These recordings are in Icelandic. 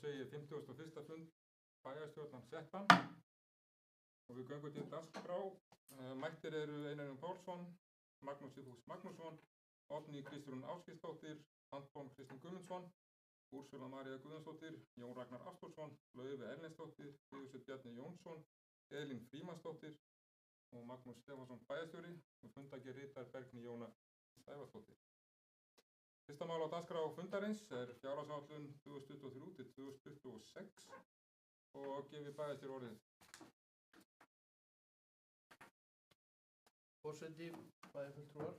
segi 51. fund bæjarstjórnar settan og við göngum til dagskrá. Mættir eru Einar Jón Pálsson, Magnús Sigfús Magnússon, Oddný Kristrún Ásgeirsdóttir, Anton Kristinn Guðmundsson, Úrsula María Guðmundsdóttir, Jón Ragnar Ástþórsson, Laufey Erlendsdóttir, Sigursveinn Bjarni Jónsson, Elín Frímannsdóttir og Magnús Stefánsson bæjarstjóri og fundargerð ritar Bergný Jóna Sævarsdóttir. Fyrsta mál á dagskrá fundarins er fjárhagsáætlun 2023 til 2026 og gefi bæjarstjóri orðið. Forseti, bæjarfulltrúar.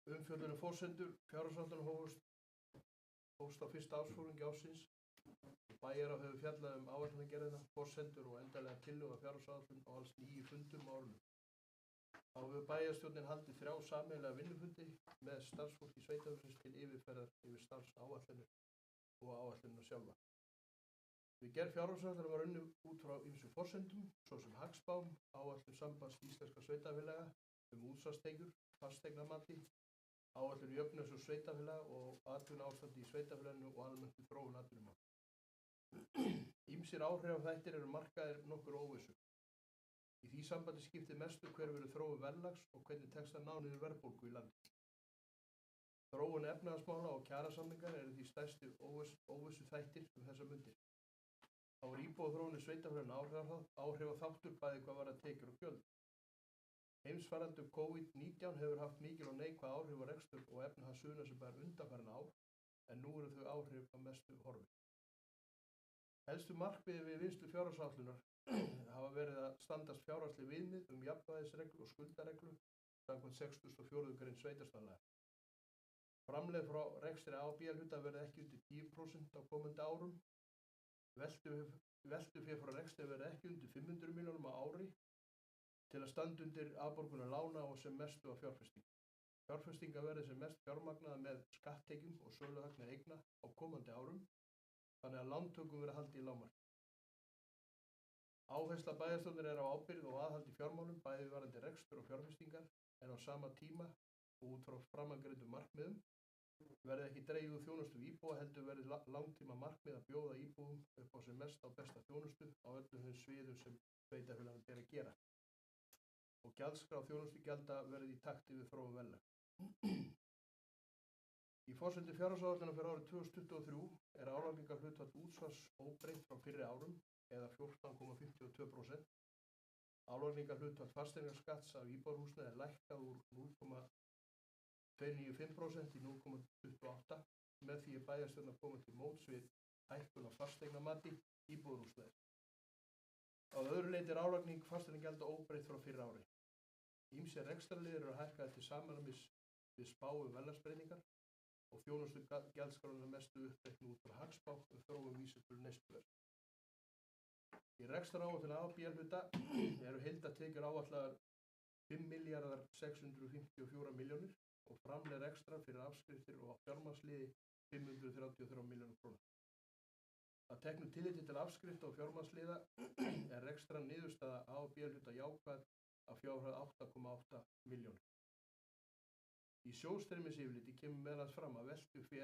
Umfjöllun forsendur fjárhagsáætlunar hófst á fyrsta ársfjórðungi ársins. Bæjarráð hefur fjallað áætlunargerðina, forsendur og endanlega tillögu að fjárhagsáætlun á alls 9 fundum á árinu. Þá hefur bæjarstjórnin haldið 3 sameiginlega vinnufundi með starfsfólki sveitarfélagsins til yfirferðar yfir starfsáætlanir og áætlunina sjálfa. Við gerð fjárhagsáætlunar var unnið út frá ýmsum forsendum, svo sem hagspám, áætlun sambands íslenskra sveitarfélaga útsvarstekjur, fasteignamati, áætlun jöfnunar og sveitarfélaga og atvinnuástandi í sveitarfélaginu og almennt þróun atvinnumála. Ýmsir áhrifaþættir eru markaðir nokkur óvissu. Í því sambandi skiptir mestu hver verður þróun verðlags og hvernig tekst að ná niður verðbólgu í landi. Þróun efnahagsmála og kjarasamningar eru því stærstu óvissu þættir þessar mundir. Þá er íbúaþróun í sveitarfélaginu áhrifaþáttur bæði hvað varðar tekjur og gjöld. Heimsfaraldur COVID-19 hefur haft mikil og neikvæð áhrif á rekstur og efnahagssuðuna sem bæri undanfarin ár, en nú eru þau áhrif að mestu horfin. Helstu markmiði við vinnslu fjárhagsáætlunar hafa verið að standast fjárhagsleg viðmið jafnvægisreglu og skuldareglu samkvæmt 64. grein sveitarstjórnarlaga. Framlegð frá rekstri A- og B-hluta verði ekki undir 10% á komandi árum. Veltufé frá rekstri verði ekki undir 500 milljónum á ári til að standa undir afborgunar lána og sem mestu á fjárfestingu. Fjárfestinga verði sem mest fjármagnaða með skatttekjum og söluhagnað eigna á komandi árum, þannig að lántökum verði haldið í lágmarki. Áhersla bæjarstjórnar er á ábyrgð og aðhald í fjármálum, bæði varðandi rekstur og fjárfestingar, en á sama tíma og út frá framangreindum markmiðum verði ekki dregið úr þjónustu við íbúa, heldur verði langtíma markmið að bjóða íbúum upp á sem mest á besta þjónustu á öllum þeim sviðum sem sveitarfélaginu ber að gera. Og gjaldskrá þjónustugjalda verði í takti við þróun verðlags. Í forsendu fjárhagsáætlunar fyrir árið 2023 er álagningarhlutfall útsvars óbreytt frá fyrri árum eða 14,52%. Álagningarhlutfall fasteignaskatts af íbúðarhúsnæði er lækkað úr 0,295% í 0,28% með því að bæjarstjórnin koma til móts við hækkun á fasteignamati íbúðarhúsnæðis. Að öðru leyti er álagning fasteignagjalda óbreytt frá fyrri ári. Ýmsir rekstrarliðir eru hækkaðir til samræmis við spá verðlagsbreytingar og þjónustugjaldskrárnar mestu uppreiknuð út frá hagspá þróun vísitölu neysluverðs. Í rekstraráætlun A- og B-hluta eru heildartekjur áætlaðar 5.654 milljónir og framlegð rekstrar fyrir afskriftir og fjármagnsliði 533 milljónir króna. Að teknu tilliti til afskrifta og fjármagnsliða er rekstrar niðurstaða A- og B-hluta jákvæð að fjárhæð 8,8 milljónir. Í sjóðstreymisyfirliti kemur meðal annars fram að veltufé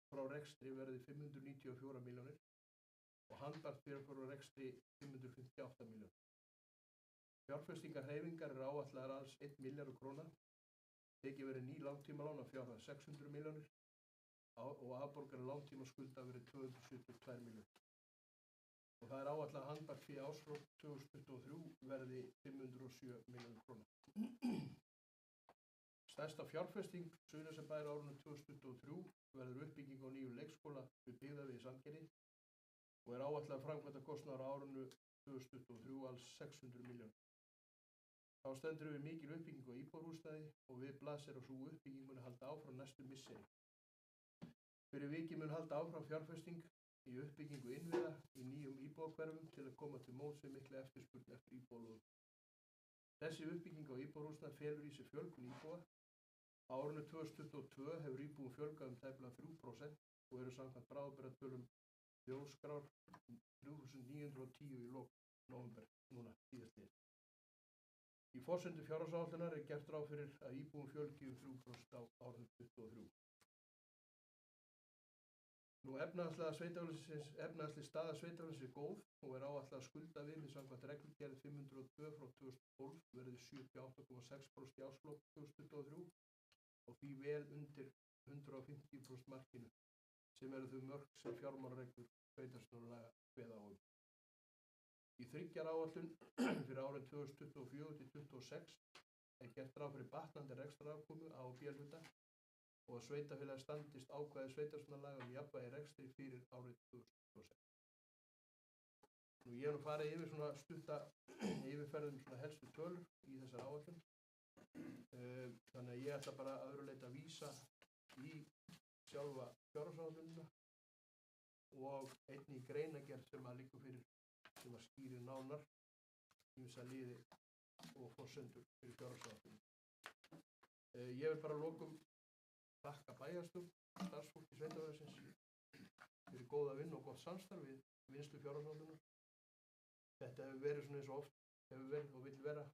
frá rekstri verði 594 milljónir og handbært fé frá rekstri 558 milljónir. Fjárfestingarhreyfingar eru áætlaðar alls 1 milljarður króna, tekið verið ný langtímalán að fjárhæð 600 milljónir og afborganir langtímaskulda verið 272 milljónir. Og það er áætlað að handbært fé árslok 2023 verði 507 milljónir króna. Stærsta fjárfesting Suðurnesjabæjar á árinu 2023 verður uppbygging á nýjum leikskóla við Byggðavegi í Sandgerði og er áætlað framkvæmdakostnaður á árinu 2023 alls 600 milljónir. Þá stendur við mikil uppbygging á íbúðarhúsnæði og við blasir að sú uppbygging muni halda áfram næstu misseri. Fyrir vikið mun halda áfram fjárfesting í uppbyggingu innviða í nýjum íbúðahverfum til að koma til móts við mikla eftirspurn eftir íbúðalóðum. Þessi uppbygging á íbúðarhúsnæði felur í sig fjölgun íbúða. Á árinu 2022 hefur íbúum fjölgað tæplega 3% og eru samkvæmt bráðabirgðatölum þjóðskrár 3.910 í lok nóvember núna síðastliðið. Í forsendu fjárhagsáætlunar er gert ráð fyrir að íbúum fjölgi 3% á árinu 2023. efnahagsleg staða sveitarfélagsins er góð og er áætlað að skuldaviðmið samkvæmt reglugerð 502 frá 2012 verði 78,6% í árslok 2023 og því vel undir 150% markinu sem eru þau mörk sem fjármálareglur sveitarstjórnarlaga kveða á um. Í 3 ára áætlun fyrir árin 2024 til 2026 er gert ráð fyrir batnandi rekstrarafkomu A- og B-hluta og að sveitarfélagið standist ákvæði sveitarstjórnarlaga um jafnvægi í rekstri fyrir árið 2026. Ég hef farið yfir svona stutta yfirferðum svona helstu tölur í þessar áætlun. Þannig að ég ætla bara að öðru leyti að vísa í sjálfa fjárhagsáætlunina og einnig greinargerð sem að liggur fyrir sem að skýrir nánar ýmsa liði og forsendur fyrir fjárhagsáætlunina. Ég vil bara að lokum þakka bæjarstjórn, starfsfólki sveitarfélagsins fyrir góða vinnu og gott samstarf við vinnslu fjárhagsáætlunar. Þetta hefur verið svona eins og oft hefur verið og vill vera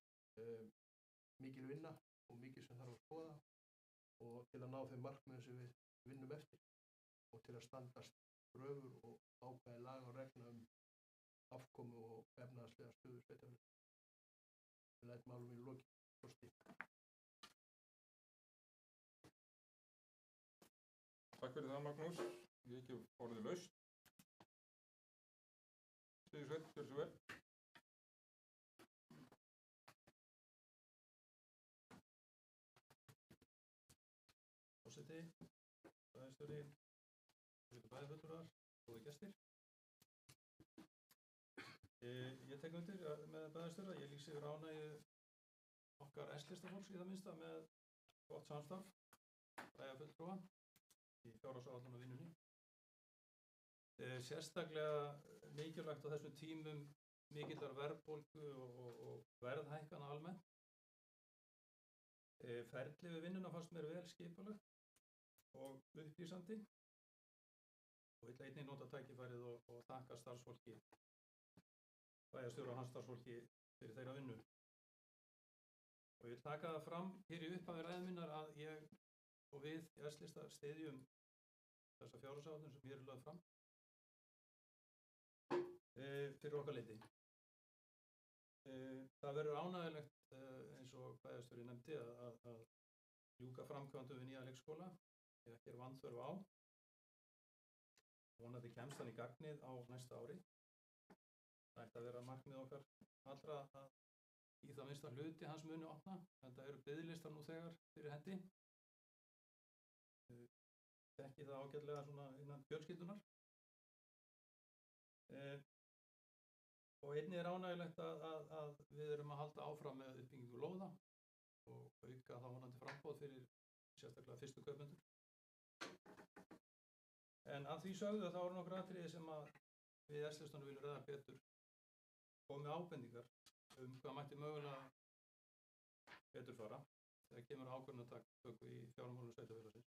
mikil vinna og mikið sem þarf að skoða og til að ná þeim markmiðum sem við vinnum eftir og til að standast kröfur og ákvæði laga og reglna afkomu og efnahagslega stöðu sveitarfélagsins. Ég læt málum í lokin. Takk fyrir það, Magnús. Ég ekki orðið laust. Sigursveinn, gjörðu svo vel. Forseti, bæjarstjóri, bæjarfulltrúar, góðir gestir. Ég tek undir með bæjarstjóra. Ég lýsi yfir ánægju okkar S-listafólks í það minnsta með gott samstarf bæjarfulltrúa í fjárhagsáætlun og vinnunni. Sérstaklega mikilvægt á þessum tímum mikillar verðbólgu og verðhækkana almennt. Ferli við vinnuna fannst mér vel skipulagt og upplýsandi og vill einnig nota tækifærið og þakka starfsfólki, bæjarstjóra og hans starfsfólki fyrir þeirra vinnu. Og ég vil taka það fram hér í upphafi ræðu minnar að ég og við í S-lista styðjum þessa fjárhagsáætlun sem hér er lögð fram fyrir okkar leyti. Það verður ánægjulegt eins og bæjarstjóri nefndi að ljúka framkvæmdum við nýja leikskóla ef ekki er vanþörf á. Vonandi kemst hann í gagnið á næsta ári. Það ætti að vera markmið okkar allra að í það minnsta hluti hans muni opna. Þetta eru biðlistar nú þegar fyrir hendi. Þekki það ágætlega svona innan fjölskyldunar. Og einnig er ánægjulegt að við erum að halda áfram með uppbyggingu lóða og auka þá vonandi framboð fyrir sérstaklega fyrstu kaupendur. En að því sögðu þá eru nokkur atriði sem að við S-listanum viljum ræða betur og með ábendingar hvað mætti mögulega betur fara þegar kemur ákvörðunartöku í fjármálum sveitarfélagsins.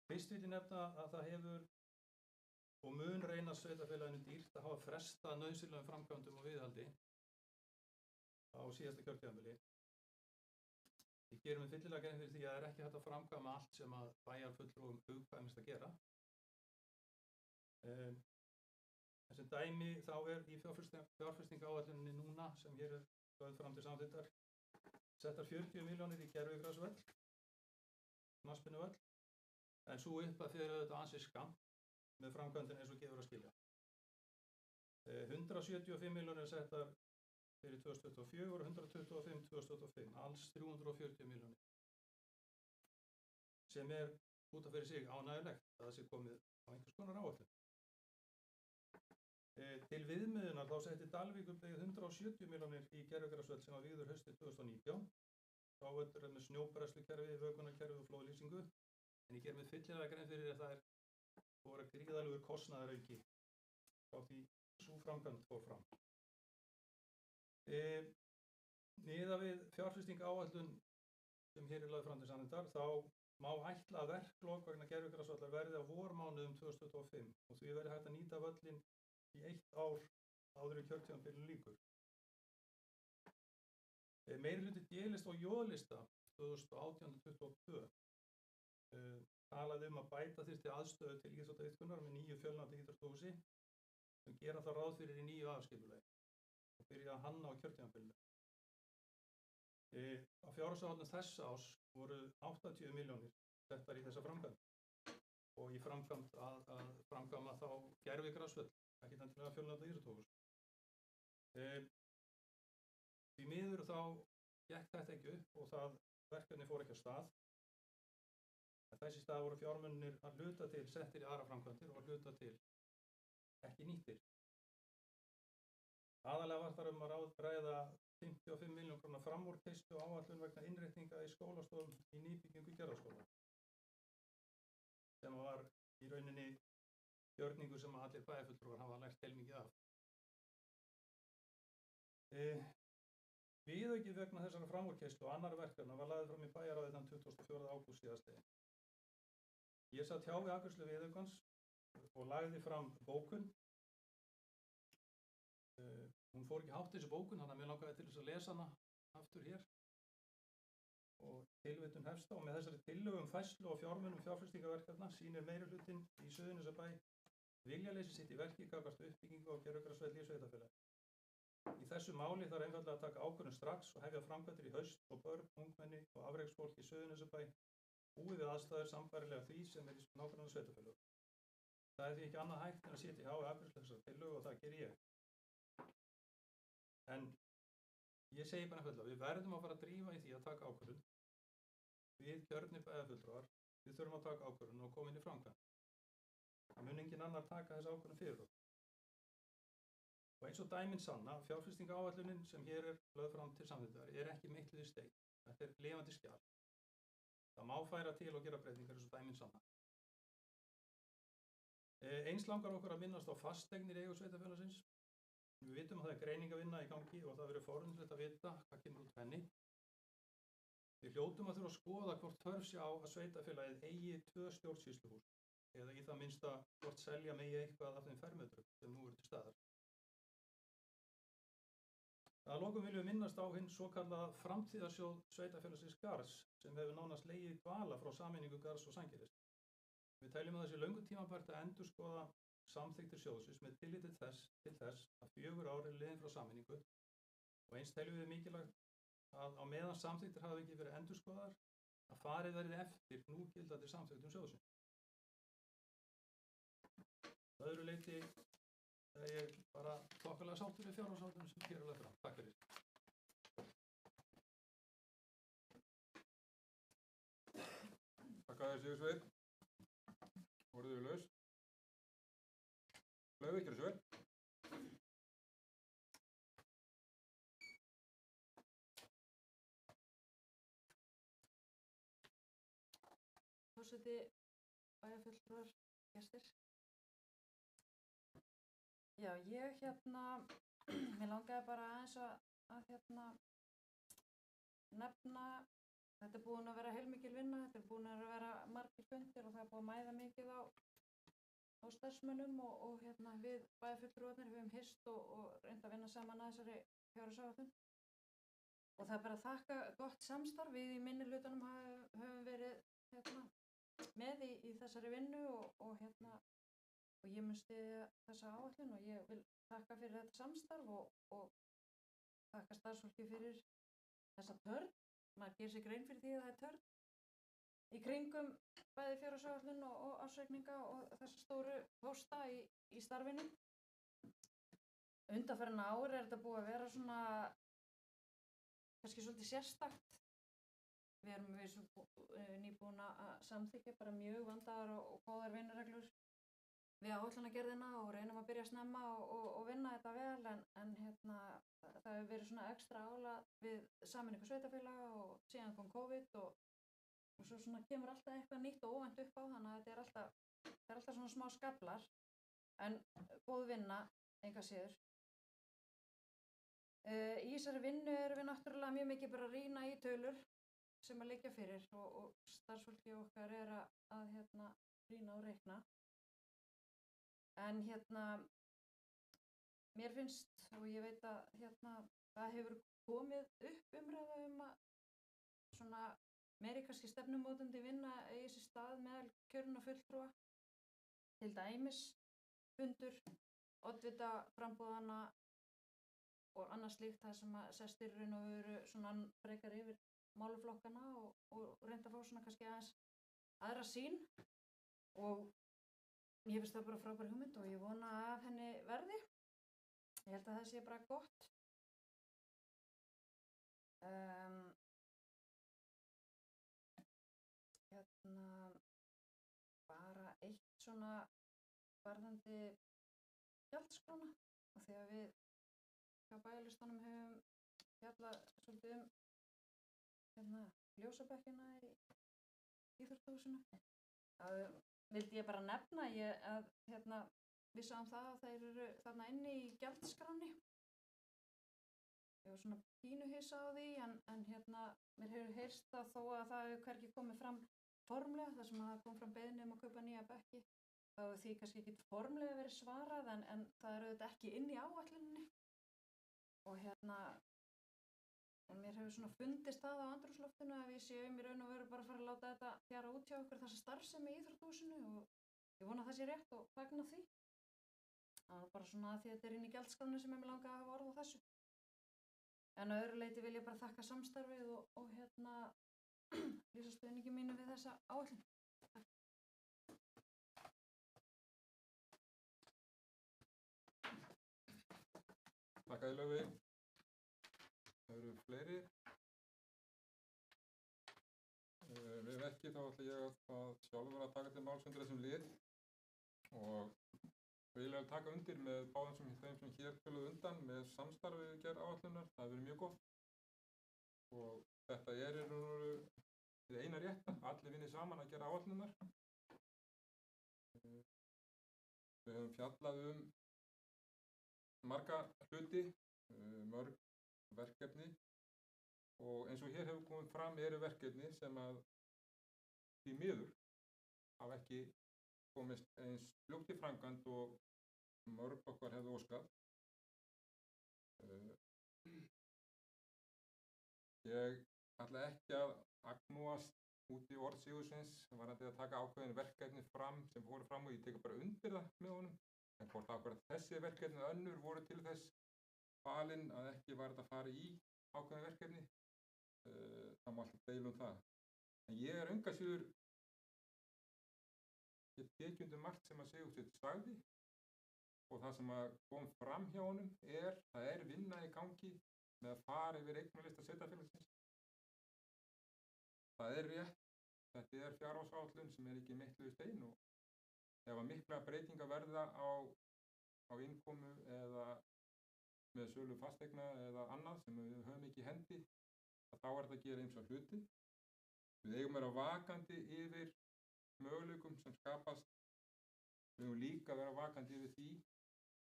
Fyrst vil ég nefna að það hefur og mun reynast sveitarfélaginu dýrt að hafa frestað nauðsynlegum framkvæmdum og viðhaldi á síðasta kjörtímabili. Ég gerir mig fyllilega grein fyrir því að það er ekki hægt að framkvæma allt sem að bæjarfulltrúum hugkvæmist að gera. Sem dæmi þá er í fjárfestingaráætluninni núna sem hér er lögð fram til samþykktar settar 40 milljónir í gervigrasvöll, knattspyrnuvöll, en sú upphæð fer auðvitað ansi skammt með framkvæmdina eins og gefur að skilja. 175 milljónir settar fyrir 2024 og 125 2025, alls 340 milljónir. Sem er út af fyrir sig ánægjulegt að það sé komið á einhvers konar áætlun. Til viðmiðunar þá setti Dalvíkurbyggð 170 milljónir í gervigrasvöll sem var vígður haustið 2019. Þá er með snjóbræðslukerfi, vökunarkerfi og flóðlýsingu. En ég ger mig fyllilega grein fyrir að það er voru gríðarlegur kostnaðarauki frá því sú framkvæmd fór fram. Miðað við fjárfestingaráætlun sem hér er lögð fram til samþykktar, þá má ætla að verklok vegna gervigrasvallar verði á vormánuðum 2025 og því verði hægt að nýta völlinn í 1 ár áður en kjörtímabilinu lýkur. Meirihluti D-lista og J-lista 2018-22 talaði að bæta þyrfti aðstöðu til íþróttaiðkunar með nýju fjölnota íþróttahúsi sem gera það ráð fyrir í nýju aðalskipulagi og byrja að hanna á kjörtímabilinu. Á fjárhagsáætlun þess árs voru 80 milljónir settar í þessa framkvæmd og í framkvæmd að framkvæma þá gervigrasvöll, ekki endilega fjölnota íþróttahús. Því miður þá gekk þetta ekki upp og það verkefni fór ekki af stað. En þessi stað voru fjármunir að hluta til settir í aðra framkvæmdir og að hluta til ekki nýttir. Aðalega var þar að ræða 55 milljón króna framúrkeyrslu áætlun vegna innréttinga í skólastofum í nýbyggingu Gerðaskóla, sem var í rauninni gjörningur sem allir bæjarfulltrúar hafa lært heilmikið af. Viðauki vegna þessara framúrkeyrslu og annarra verkefna var lagður fram í bæjarráði þann 24. ágúst síðastliðinn. Ég sat hjá við afgreiðslu viðaukans og lagði fram bókun. Hún fór ekki hátt þessi bókun, þannig að mér langaði til þess að lesa hana aftur hér. Og tilvitnun hefst á með þessari tillögu færslu og fjármunum fjárfestingarverkefna sýnir meirihlutinn í Suðurnesjabæ viljaleysi sitt í verki gagnvart uppbyggingu á gervigrasvelli í sveitarfélagi. Í þessu máli þarf einfaldlega að taka ákvörðun strax og hefja framkvæmdir í haust og börn, ungmenni og afreksfólk í Suðurnesjabæ búið við aðstæður sambærilega því sem í nágranna sveitarfélögum. Það því ekki annað hægt en að sitja hjá við afgreiðslu þessar tillögu og það geri ég. En ég segi bara einfaldlega, við verðum að fara að drífa í því að taka ákvörðun. Við kjörnir bæjarfulltrúar, við þurfum að taka ákvörðun og koma inn í framkvæmd. Það mun engin annar taka þessi ákvörðun fyrir okkur. Og eins og dæmin sanna, fjárfestingaráætlunin sem hér er lögð fram til samþykktar ekki meitluð í stein. Þetta lifandi skjal. Það má færa til og gera breytingar eins og dæmin sanna. Eins langar okkur að minnast á fasteignir í eigu sveitarfélagsins. Við vitum að það er greiningavinna í gangi og það verður forvitnilegt að vita hvað kemur út henni. Við hljótum að þurfa að skoða hvort þörf sé á að sveitarfélagið eigi 2 stjórnsýsluhús eða í það minnsta hvort selja megi eitthvað af þeim fermetrum sem nú eru til staðar. Að lokum viljum við minnast á hinn svokallaða framtíðarsjóð sveitarfélagsins Garðs sem hefur nánast legið í dvala frá sameiningu Garðs og Sandgerðis. Við teljum að þessi löngu tímabært að endurskoða samþykktir sjóðsins með tilliti til þess að 4 ár liðin frá sameiningu og eins teljum við mikilvægt að á meðan samþykktir hafa ekki verið endurskoðar að farið verði eftir núgildandi samþykktum sjóðsins. Að öðru leyti er ég bara þokkalega sáttur við fjárhagsáætlun sem hér er lagt fram. Takk fyrir. Takk að þér Sigursveinn. Voruð þið laus? Laufey, gjörðu svo vel. Forseti, bæjarfulltrúar, gestir. Já, ég mér langaði bara aðeins að nefna, þetta er búin að vera heilmikil vinna, þetta er búin að vera margir fundir og það er búin að mæða mikið á starfsmönnum og við bæjarfulltrúarnir höfum hist og reynd að vinna saman að þessari fjárhagsáætlun. Og það er bara að þakka gott samstarf, við í minnihlutanum höfum verið með í þessari vinnu og ég mun styðja þessa áætlun og ég vil þakka fyrir þetta samstarf og þakka starfsfólki fyrir þessa törn. Maður gerir sér grein fyrir því að það er törn í kringum bæði fjárhagsáætlun og ársreikninga og þessa stóru pósta í starfinu. Undanfarin ár er þetta búið að vera svona kannski svolítið sérstakt. Við erum nýbúin að samþykkja bara mjög vandaðar og góðar vinnureglur við áætlanagerðina og reynum að byrja snemma og vinna þetta vel en það hefur verið svona ekstra álag við sameiningu sveitarfélaga og síðan kom COVID og svo svona kemur alltaf eitthvað nýtt og óvænt upp á þannig að þetta er alltaf svona smá skaflar en góð vinna enga síður. Í þessari vinnu erum við náttúrulega mjög mikið bara að rýna í tölur sem að liggja fyrir og starfsfólki okkar er að rýna og reikna. En mér finnst og ég veit að það hefur komið upp umræða að svona meiri kannski stefnumótandi vinna eigi sér stað meðal kjörna fulltrúa, til dæmis fundur, oddvita frambúðana og annað slíkt það sem að sestir raun og veru svona frekar yfir málaflokkana og reynda að fá svona kannski aðeins aðra sýn og ég finnst það bara frábær hugmynd og ég vona að af henni verði. Ég held að það sé bara gott. Bara eitt svona varðandi gjaldskrána og þegar við hjá bæjarlistanum höfum fjallað svolítið ljósabekkina í íþróttahúsinu. Það vildi ég bara nefna að við sáum það að þeir eru þarna inni í gjaldskráni. Ég var svona pínu hissa á því en mér hefur heyrst það þó að það hefur hvergi komið fram formlega þar sem að það kom fram beiðni að kaupa nýja bekki. Þá hefur því kannski ekki formlega verið svarað en það er auðvitað ekki inn í áætluninni. Og mér hefur svona fundist það á andrúmsloftinu að við séum í raun og veru bara að fara að láta þetta fjara út hjá okkur þessa starfsemi í íþróttahúsinu og ég vona að það sé rétt og fagna því. Það er bara svona að því að þetta er inn í gjaldskránu sem ég mig langa að hafa orð á þessu. En að öðru leyti vil ég bara þakka samstarfið og lýsa stuðningi mínu við þessa áætlun. Takk að Laufey. Það eru fleiri. Við ekki þá ætla ég að sjálfur að taka til máls undir þessum lið og vil ég taka undir með báðum þeim sem hér töluðu undan með samstarfið við gerð áætlunar. Það hefur verið mjög gott og þetta er það eina rétta, allir vinni saman að gera áætlunar. Við höfum fjallað marga hluti, mörg verkefni og eins og hér hefur komið fram eru verkefni sem að því miður hafa ekki komist eins fljótt í framkvæmd og mörg okkar hefðu óskað. Ég ætla ekki að agnúast út í orð Sigursveins varðandi að taka ákveðin verkefni fram sem fóru fram og ég tekur bara undir það með honum. En hvort ákveðin þessi verkefni önnur voru til þess falin að ekki var þetta að fara í ákveðin verkefni, það má alltaf deila það. En ég er enga síður, ég tek undir margt sem að Sigursveinn sagði og það sem að kom fram hjá honum það er vinna í gangi með að fara yfir eignarlista sveitarfélagsins. Það er rétt, þetta er fjárhagsáætlun sem er ekki meitluð í stein og ef að mikla breytingar verða á innkomu eða með sölu fasteigna eða annað sem við höfum ekki í hendi, þá er þetta að gera ýmsa hluti. Við eigum að vera vakandi yfir möguleikum sem skapast. Við eigum líka að vera vakandi yfir því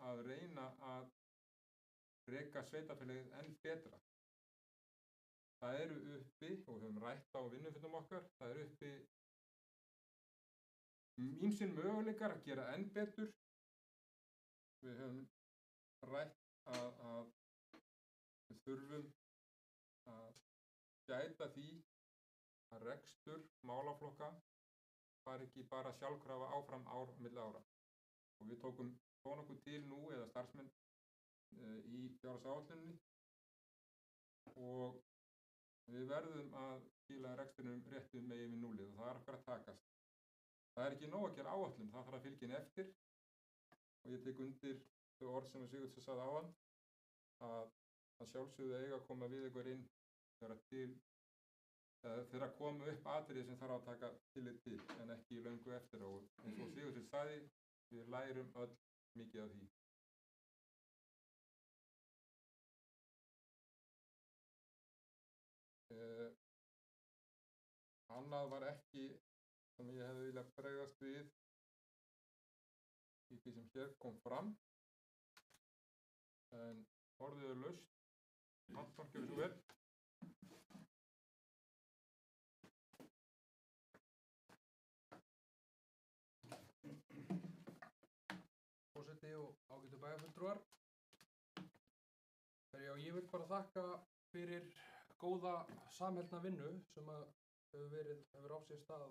að reyna að reka sveitarfélagið enn betra. Það eru uppi, og við höfum rætt á vinnufundum okkar, það eru uppi ýmsir möguleikar að gera enn betur. Við höfum rætt að við þurfum að gæta því að rekstur málaflokka fari ekki bara sjálfkrafa áfram ár milli ára. Og við tókum nokkuð til nú eða starfsmenn í fjárhagsáætluninni og við verðum að skila rekstrinum réttu megin við núllið og það er okkar að takast. Það er ekki nóg að gera áætlun, það þarf að fylgja henni eftir og ég tek undir þau orð sem Sigurður sagði áðan að sjálfsögðu eiga að koma við ykkur inn þegar að koma upp atriði sem þarf að taka tillit til en ekki löngu eftir og eins og Sigurður sagði, við lærum öll mikið af því. Annað var ekki sem ég hefði viljað bregðast við í því sem hér kom fram en orðið er laust. Anton, gjörðu svo vel. Forseti og ágætu bæjarfulltrúar. Ég vil bara þakka fyrir góða samheldna vinnu sem hefur á sér stað á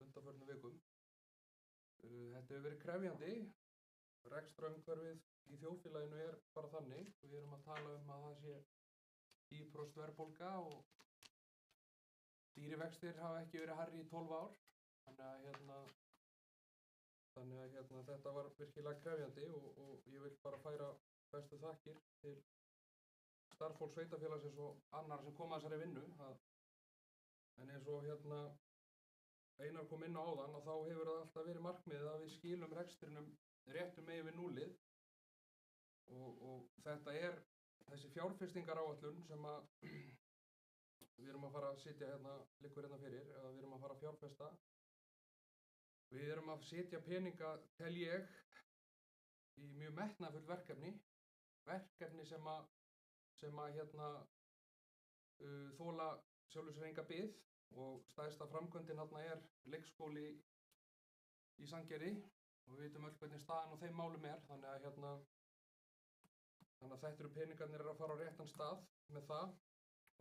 undanförnum vikum. Þetta hefur verið krefjandi. Rekstrarumhverfið í þjóðfélaginu er bara þannig. Við erum að tala um að það sé 10% verðbólga og stýrivextir hafa ekki verið hærri í 12 ár. Þannig að þetta var virkilega krefjandi og ég vil bara færa bestu þakkir til starfsfólks sveitarfélagsins og annar sem kom að þessari vinnu. En eins og Einar kom inn á áðan að þá hefur það alltaf verið markmiðið að við skilum rekstrinum réttum megin við núllið og þetta er þessi fjárfestingaráætlun sem að við erum að fara að sitja liggur fyrir, eða við erum að fara að fjárfesta. Við erum að setja peninga, tel ég, í mjög metnaðarfull verkefni sem að þola sjálfur sér enga bið og stærsta framkvæmdin er leikskóli í Sandgerði og við vitum öll hvernig staðan á þeim málum er, þannig að þetta eru peningarnir að fara á réttan stað með það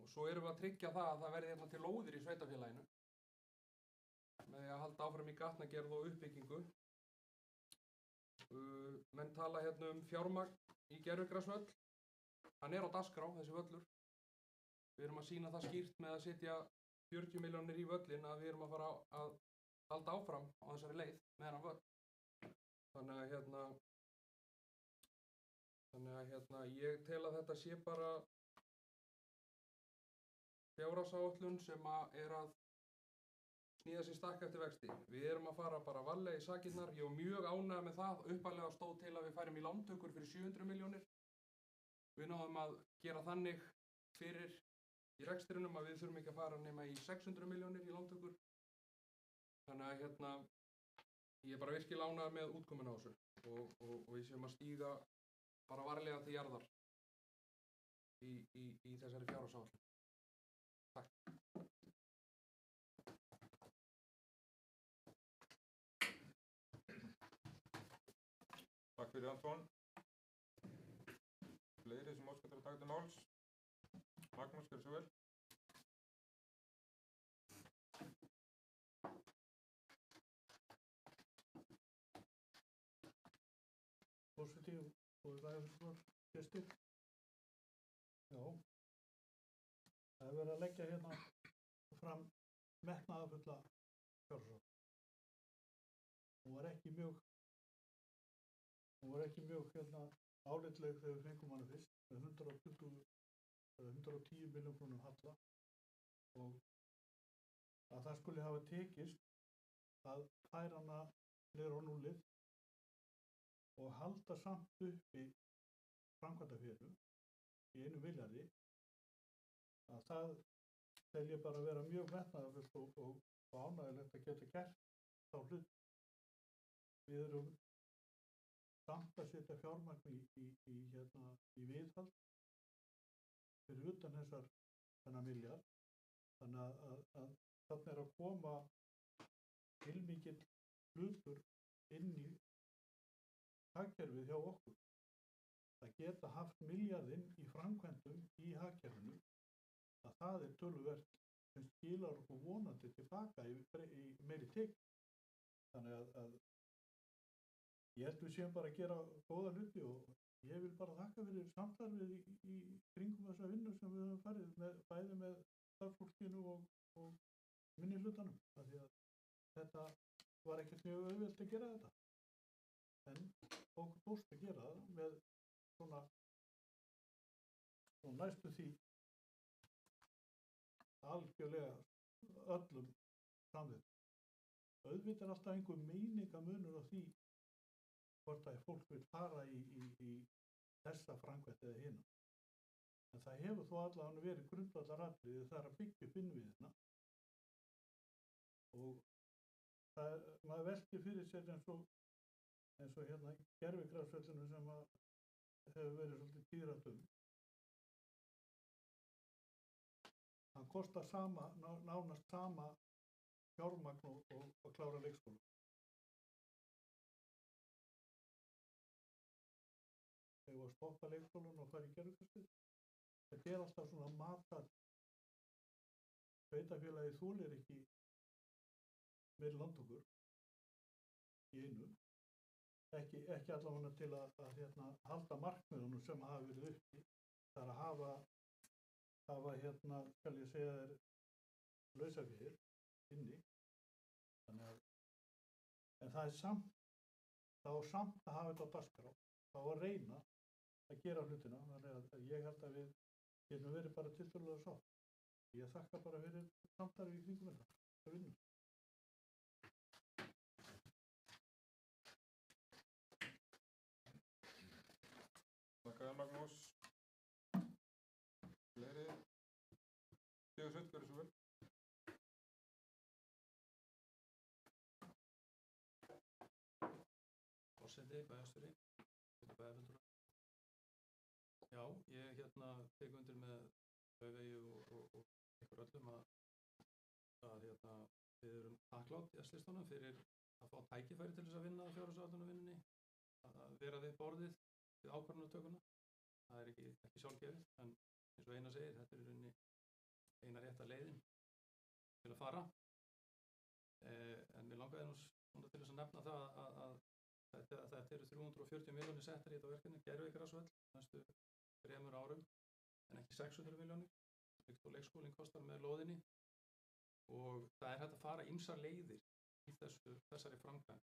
og svo erum við að tryggja það að það verði til lóðir í sveitarfélaginu með því að halda áfram í gatnagerð og uppbyggingu. Menn tala um fjármagn í gervigrasvöll, hann er á dagskrá þessi völlur. Við erum að sýna það skýrt með að setja 40 milljónir í völlin að við erum að fara að halda áfram á þessari leið með þennan völl. Þannig að ég tel að þetta sé bara fjárhagsáætlun sem er að sníða sér stakk eftir vexti. Við erum að fara bara varlega í sakirnar. Ég var mjög ánægður með það. Upphaflega stóð til að við færum í lántökur fyrir 700 milljónir. Við náðum að gera þannig fyrir í rekstrinum að við þurfum ekki að fara nema í 600 milljónir í lántökur. Þannig að ég er bara virkilega ánægður með útkomuna á þessu og við séum að stíga bara varlega til jarðar í þessari fjárhagsáætlun. Takk. Takk fyrir Anton. Fleiri sem óskar að taka til máls? Magnús, gjörðu svo vel. Forseti og ræðursvar, já, það er verið að leggja fram metnaðarfulla fjárhagsáætlun. Hún var ekki mjög álitleg þegar við fengum hana fyrst með 110 milljón krónum halla og að það skuli hafa tekist að færa hana niður á núllið og halda samt uppi framkvæmdafénu í 1 milljarði, að það tel ég bara vera mjög metnaðarfullt og ánægjulegt að geta gert þá hlut. Við erum samt að setja fjármagn í viðhald fyrir utan þennan milljarð, þannig að þarna er að koma heilmikill hlutur inn í hagkerfið hjá okkur. Það geta haft milljarðinn í framkvæmdum í hagkerfinu, að það er töluvert sem skilar okkur vonandi tilbaka í meiri tekjur. Þannig að ég held við séum bara að gera góða hluti og ég vil bara þakka fyrir samstarfið í kringum þessa vinnu sem við höfum farið bæði með starfsfólkinu og minnihlutanum, af því að þetta var ekkert mjög auðvelt að gera þetta. En okkur tókst að gera það með svona næstu því algjörlega öllum samþykktum. Auðvitað er alltaf einhver meiningamunur á því hvort að fólk vil fara í þessa framkvæmd eða hina. En það hefur þó allavega verið grundvallaratriði, það er að byggja upp innviðina. Og maður veltir fyrir sér eins og gervigrasvöllinu sem hefur verið svolítið tíðrætt um. Hann kostar nánast sama fjármagn og að klára leikskóla. Þegar að stoppa leikskólan og fara í gervigrasvöll. Þetta er alltaf svona matað. Sveitarfélagið þolir ekki meiri lántökur. í einu. Ekki allavega til að halda markmiðunum sem hafa verið uppi. Það er að hafa skal ég segja þér, lausafér inni. Þannig að, en það er samt að hafa þetta á dagskrá. Það var að reyna að gera hlutina. Þannig að ég held að við getum verið bara tiltölulega sátt. Ég þakka bara fyrir samstarfið í kringum þetta vinnu. Þakka þér, Magnús. Fleiri? Sigursveinn, gjörðu svo vel. Forseti, bæjarstjóri, bæjarfulltrúar. Já, ég tek undir með Laufeyju og ykkur öllum að við erum þakklátt í S-listanum fyrir að fá tækifæri til þess að vinna fjárhagsáætlunarvinnunni, að vera við borðið við ákvarðanatökuna. Það er ekki sjálfgefið, en eins og Einar segir, þetta er í rauninni eina rétta leiðin til að fara. En mér langaði nú svona til þess að nefna það að þetta eru 340 milljónir settar í þetta verkefni, gervigrasvöll næstu 3 árum, en ekki 600 milljónir, líkt og leikskólinn kostar með lóðinni. Og það er hægt að fara ýmsar leiðir í þessari framkvæmd.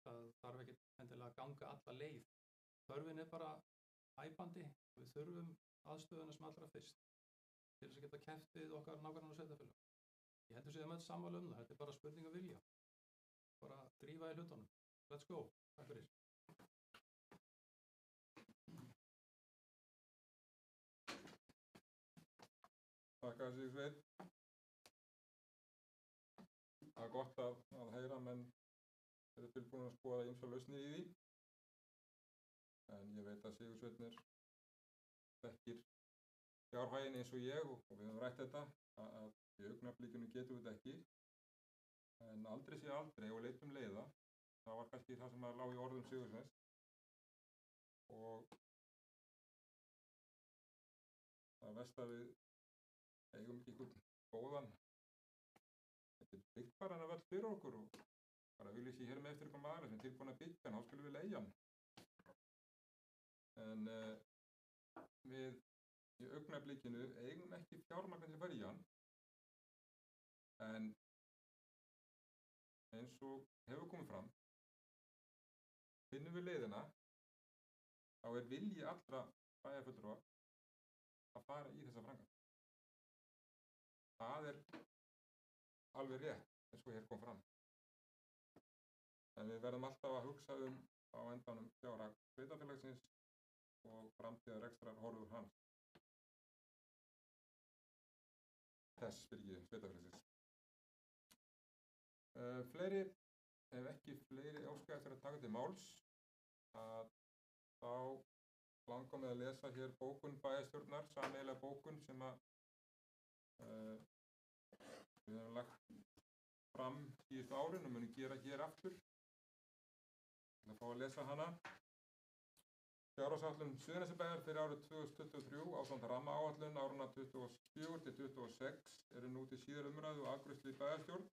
Það þarf ekki endilega að ganga alla leið. Þörfin er bara æpandi og við þurfum aðstöðuna sem allra fyrst til þess að geta keppt við okkar nágranna og sveitarfélög. Ég heldur séð með sammála um það. Þetta er bara spurning um vilja. Bara drífa í hlutunum. Let's go. Takk fyrir. Takk að Sigursveinn. Það er gott að heyra menn eru tilbúin að skoða ýmsar lausnir í því. En ég veit að Sigursveinn þekkir fjárhaginn eins og ég og við höfum rætt þetta að í augnablikinu getum við þetta ekki. En aldrei sé aldrei og leitum leiða. Það var kannski það sem lá í orðum Sigursveins. Og það verst að við eigum ekki einhvern góðan. Þetta er byggt bara hann að völd fyrir okkur og bara auglýsi hér með eftir eitthvað maður sem er tilbúin að byggja, en þá skulum við leigja hann. En við í augnablikinu eigum ekki fjármagn til að fara í hann. En eins og hefur komið fram, finnum við leiðina, þá er vilji allra bæjarfulltrúa að fara í þessa framkvæmd. Það er alveg rétt eins og hér kom fram. En við verðum alltaf að hugsa á endanum fjárhag sveitarfélagsins og framtíðar rekstrarhorfur hans. Þess fyrir sveitarfélagsins. Fleiri, ef ekki fleiri óska eftir að taka til máls, þá langar mig að lesa hér bókun bæjarstjórnar, sameiginlega bókun sem við höfum lagt fram síðustu árin og munum gera hér aftur. Ég ætla að fá að lesa hana. Fjárhagsáætlun Suðurnesjabæjar fyrir árið 2023 ásamt rammaáætlun árana 2024 til 2026 eru nú til síðar umræðu og afgreiðslu í bæjarstjórn.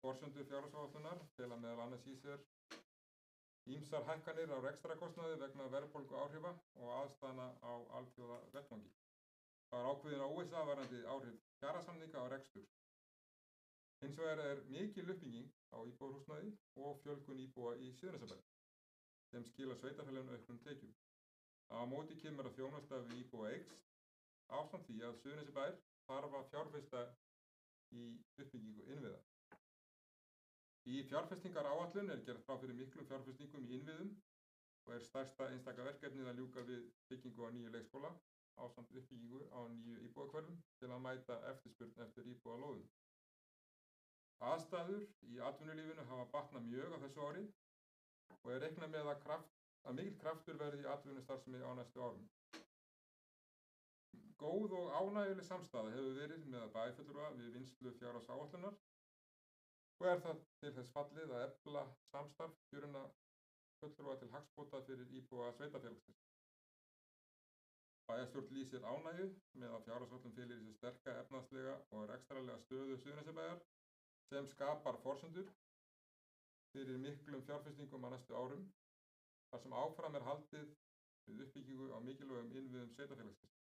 Forsendur fjárhagsáætlunar fela meðal annars í sér ýmsar hækkanir á rekstrarkostnaði vegna verðbólgu áhrifa og aðstæðna á alþjóðavettvangi. Það er ákveðin óvissa varðandi áhrif kjarasamninga á rekstur. Hins vegar er mikil uppbygging á íbúðarhúsnæði og fjölgun íbúa í Suðurnesjabæ sem skila sveitarfélaginu auknum tekjum. Á móti kemur að þjónusta við íbúa eykst ásamt því að Suðurnesjabær þarf að fjárfesta í uppbyggingu innviða. Í fjárfestingaráætlun er gert ráð fyrir miklum fjárfestingum í innviðum og er stærsta einstaka verkefnið að ljúka við byggingu á nýju leikskóla ásamt uppbyggingu á nýju íbúðahverfum til að mæta eftirspurn eftir íbúðalóðum. Aðstæður í atvinnulífinu hafa batnað mjög á þessu ári og er reiknað með að mikill kraftur verði í atvinnustarfsemi á næstu árum. Góð og ánægjuleg samstaða hefur verið með bæjarfulltrúa við vinnslu fjárhagsáætlunar og er það til þess fallið að efla samstarf kjörinna fulltrúa til hagsbóta fyrir íbúa sveitarfélagsins. Bæjarstjórn lýsir ánægju með að fjárhagsáætlun feli í sér sterka efnahagslega og rekstrarlega stöðu Suðurnesjabæjar sem skapar forsendur fyrir miklum fjárfestingum á næstu árum, þar sem áfram haldið við uppbyggingu á mikilvægum innviðum sveitarfélagsins.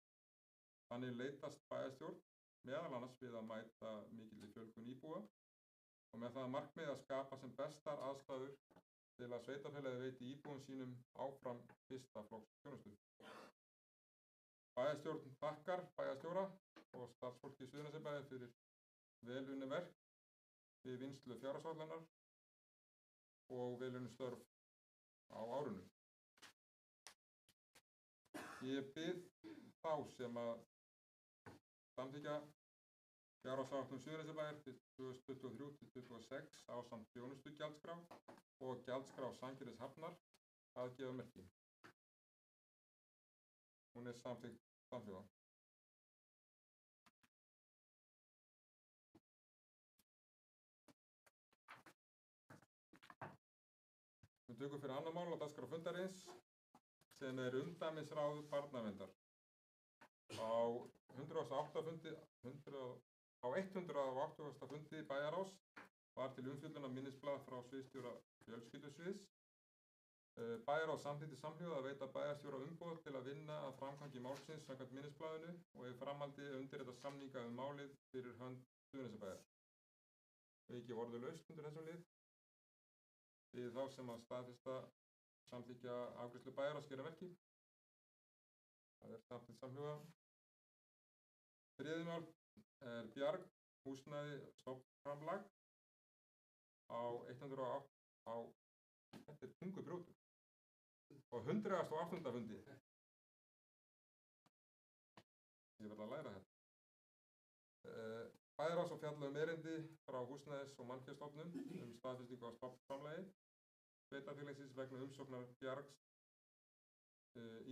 Þannig leitast bæjarstjórn meðal annars við að mæta mikilli fjölgun íbúa og með það að markmiði að skapa sem bestar aðstæður til að sveitarfélagið veiti íbúum sínum áfram fyrsta flokks þjónustu. Bæjarstjórn þakkar bæjarstjóra og starfsfólki Suðurnesjabæjar fyrir vel unnin verk við vinnslu fjárhagsáætlunar og vel unnin störf á árinu. Ég bið þá sem að samþykkja fjárhagsáætlun Suðurnesjabæjar til 2023-2026 ásamt þjónustugjaldskrá og gjaldskrá Sandgerðishafnar að gefa merki. Hún er samþykkt samhljóða. Við tökum fyrir annar mál á dagskrá fundarins sem er umdæmisráð barnaverndar. Á 108. fundi bæjarráðs var til umfjöllunar minnisblað frá sviðsstjóra fjölskyldusviðs. Bæjarráð samþykkti samhljóða að veita bæjarstjóra umboð til að vinna að framgangi málsins samkvæmt minnisblaðinu og í framhaldi undirrita samninga málið fyrir hönd Suðurnesjabæjar. Ekki orðulaust undir þessum lið. Við þá sem að staðfesta samþykkja afgreiðslu bæjarráðs gera verki. Það er samþykkt samhljóða. Þriðja mál er Bjarg húsnæði stofnframlag á 108 á þetta er Tungubrjótur og 108. fundi. Ég verð að læra þetta. Bæjarráðs og fjalla erindi frá húsnæðis- og mannfjárstofnun staðfestingu á stofnframlagi sveitarfélagsins vegna umsóknar Bjargs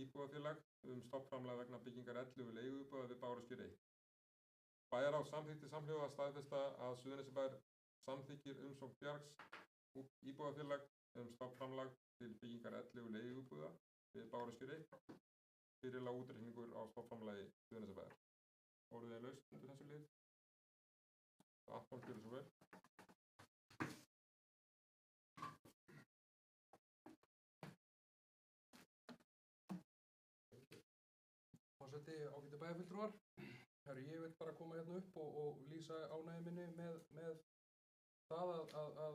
íbúðafélag stofnframlag vegna byggingar 11 leiguíbúða við Bárustír 1. Bæjarráð samþykkti samhljóða að staðfesta að Suðurnesjabær samþykkir umsókn Bjargs íbúðafélag stofnframlag til byggingar 11 leiguíbúða við Bárustír 1. Fyrir lág útreikningur á stofnframlagi Suðurnesjabæjar. Orðið er laust undir þessu lið. Anton gjörðu svo vel. Forseti, ágætu bæjarfulltrúar. Ég vil bara koma hérna upp og lýsa ánægju minni með það að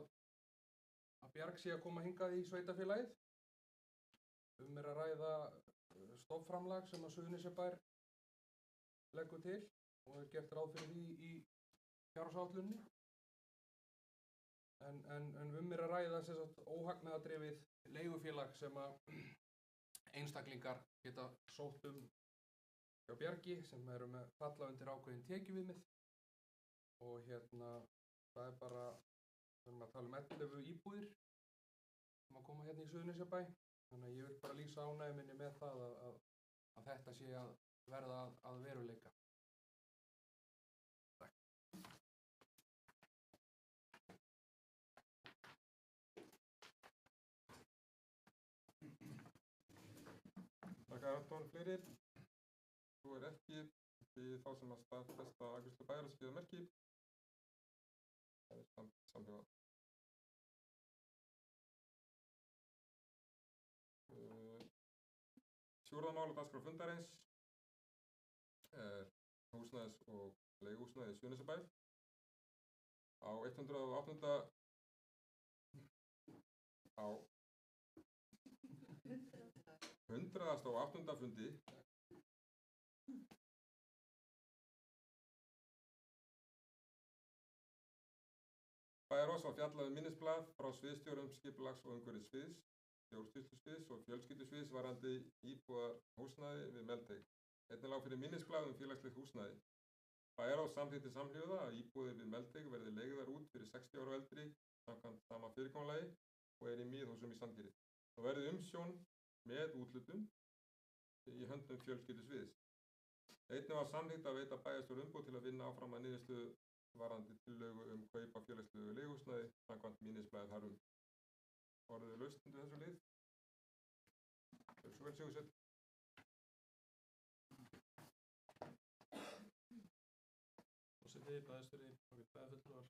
Bjarg sé að koma hingað í sveitarfélagið. Er að ræða stofnframlag sem að Suðurnesjabær leggur til og er gert ráð fyrir því í fjárhagsáætluninni. En er að ræða sem sagt óhagnaðardrifið leigufélag sem að einstaklingar geta sótt hjá Bjargi sem eru með falla undir ákveðin tekjuviðmið og það er bara, við erum að tala 11 íbúðir sem að koma hérna í Suðurnesjabæ, þannig að ég vil bara lýsa ánægju minni með það að þetta sé að verða að veruleika. Takk. Takk Anton, fleiri. Þú er ekki við þá sem að staðfesta afgreiðslu bæjarráðs gefa merki. Það er samhljóða. Fjórða mál á dagskrá fundarins er húsnæðis- og leiguhúsnæði í Suðurnesjabæ. Á 108. fundi Bæjarráðs var fjallað minnisblað frá sviðsstjórum skipulags- og umhverfissviðs, stjórnsýslusviðs og fjölskyldusviðs varðandi íbúðarhúsnæði við Melteig. Einnig lá fyrir minnisblað félagslegt húsnæði. Bæjarráð samþykkti samhljóða að íbúðir við Melteig verði leigðar út fyrir 60 ára og eldri samkvæmt sama fyrirkomulagi og er í Miðhúsum í Sandgerði. Og verði umsjón með úthlutun í höndum fjölskyldusviðs. Einnig var samþykkt að veita bæjarstjóra umboð til að vinna áfram að niðurstöðu varðandi tillögu kaup á félagslegu leiguhúsnæði samkvæmt minnisblaðið þar Orðið laust undir þessu lið. Svo vel Sigursveinn. Forseti, bæjarstjóri og bæjarfulltrúar.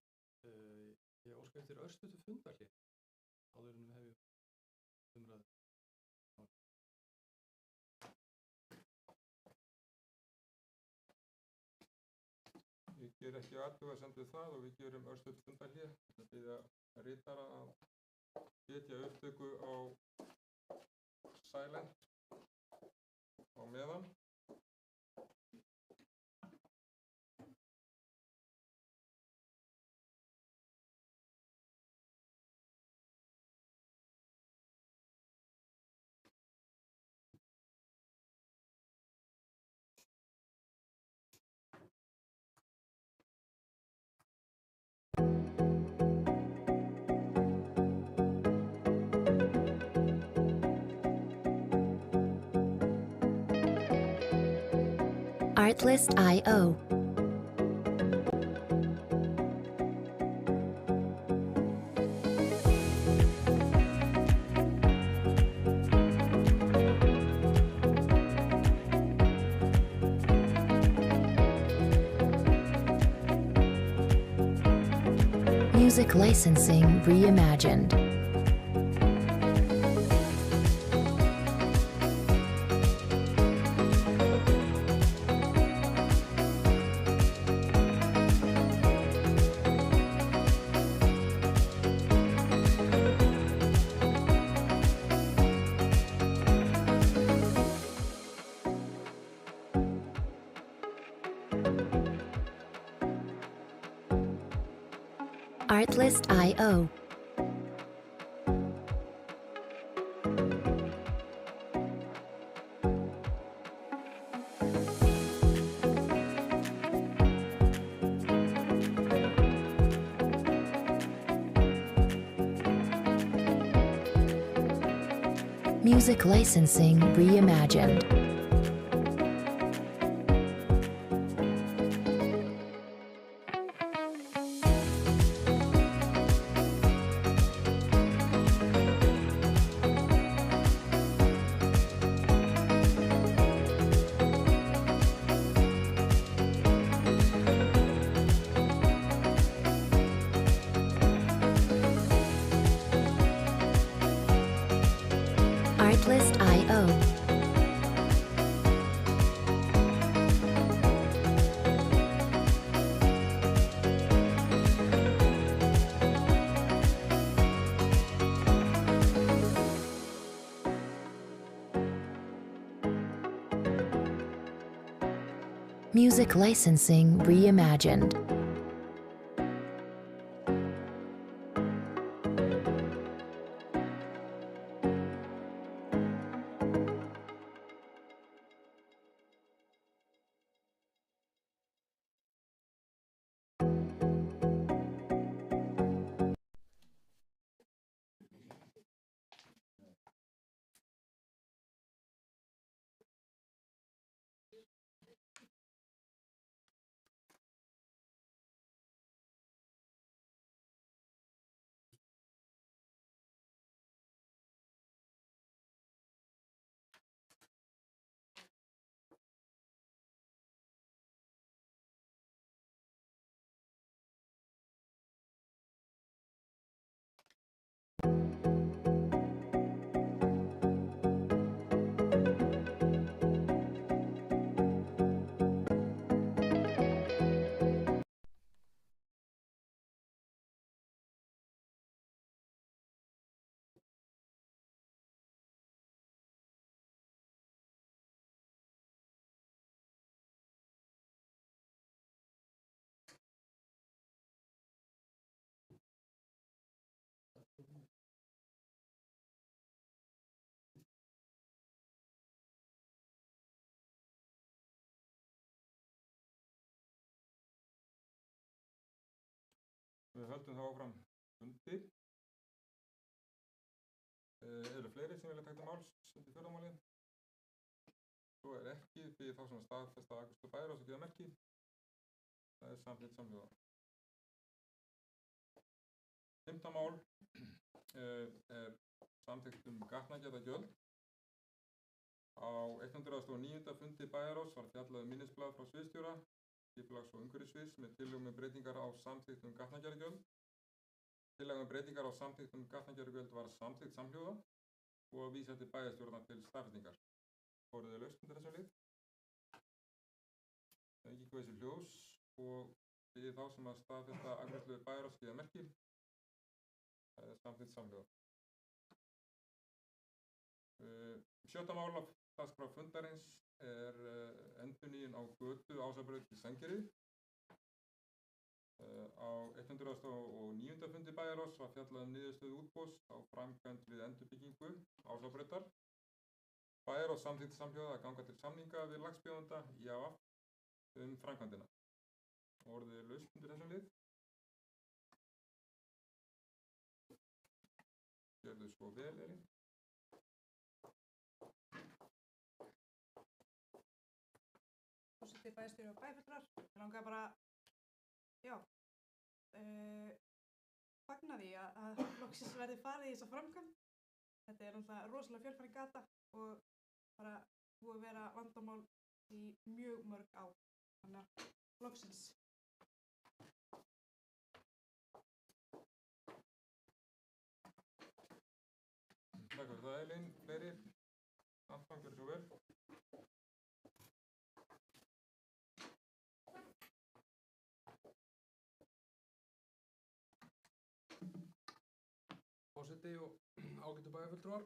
Ég óska eftir örstuttu fundarhlé áður en við hefjum umræðu. Ég ger ekki athugasemd við það og við gerum örstutt fundarhlé. Ég biðja ritara að setja upptöku á silent á meðan. Artlist.io. Music licensing reimagined. Artlist.io. Music licensing reimagined. Artlist.io. Music licensing reimagined. Við höldum þá áfram fundi. Eru fleiri sem vilja taka til máls undir fjórða máli? Svo er ekki, því þá sem staðfesta Ágústu Bæjarás og gefa merki. Það er samþykkt samhljóða. Fimmta mál er samþykkt gatnagerðargjöld. Á 109. fundi Bæjarás var fjallað minnisblað frá sviðsstjóra skipulags- og umhverfissviðs með tillögum um breytingar á samþykktum gatnagerðargjöld. Tillaga breytingar á samþykktum gatnagerðargjöld var samþykkt samhljóða og vísað til bæjarstjórnar til staðfestingar. Voruð þið laust undir þessa lið? Það er ekki hvað þessi hljós og við þá sem að staðfesta afgreiðslu bæjarráðs gefa merki. Það er samþykkt samhljóða. Sjötta mál af dagskrá fundarins er endurnýjun á götu Ásabraut til Sandgerði. Á 109. fundi bæjarráðs var fjallað niðurstöðu útboðs á framkvæmd við endurbyggingu Ásabrautar. Bæjarráð samþykkti samhljóða að ganga til samninga við lagsbjóðanda IAF framkvæmdina. Voruð þið laust undir þessum lið? Gjörðu svo vel, Elín. Forseti, bæjarstjóri og bæjarfulltrúar. Ég langaði bara, fagna því að loksins verði farið í þessa framkvæmd. Þetta er náttúrulega rosalega fjölfarin gata og bara búið að vera vandamál í mjög mörg ár. Þannig að loksins. Takk fyrir það, Elín. Fleiri? Anton, gjörðu svo vel. Forseti og ágætu bæjarfulltrúar.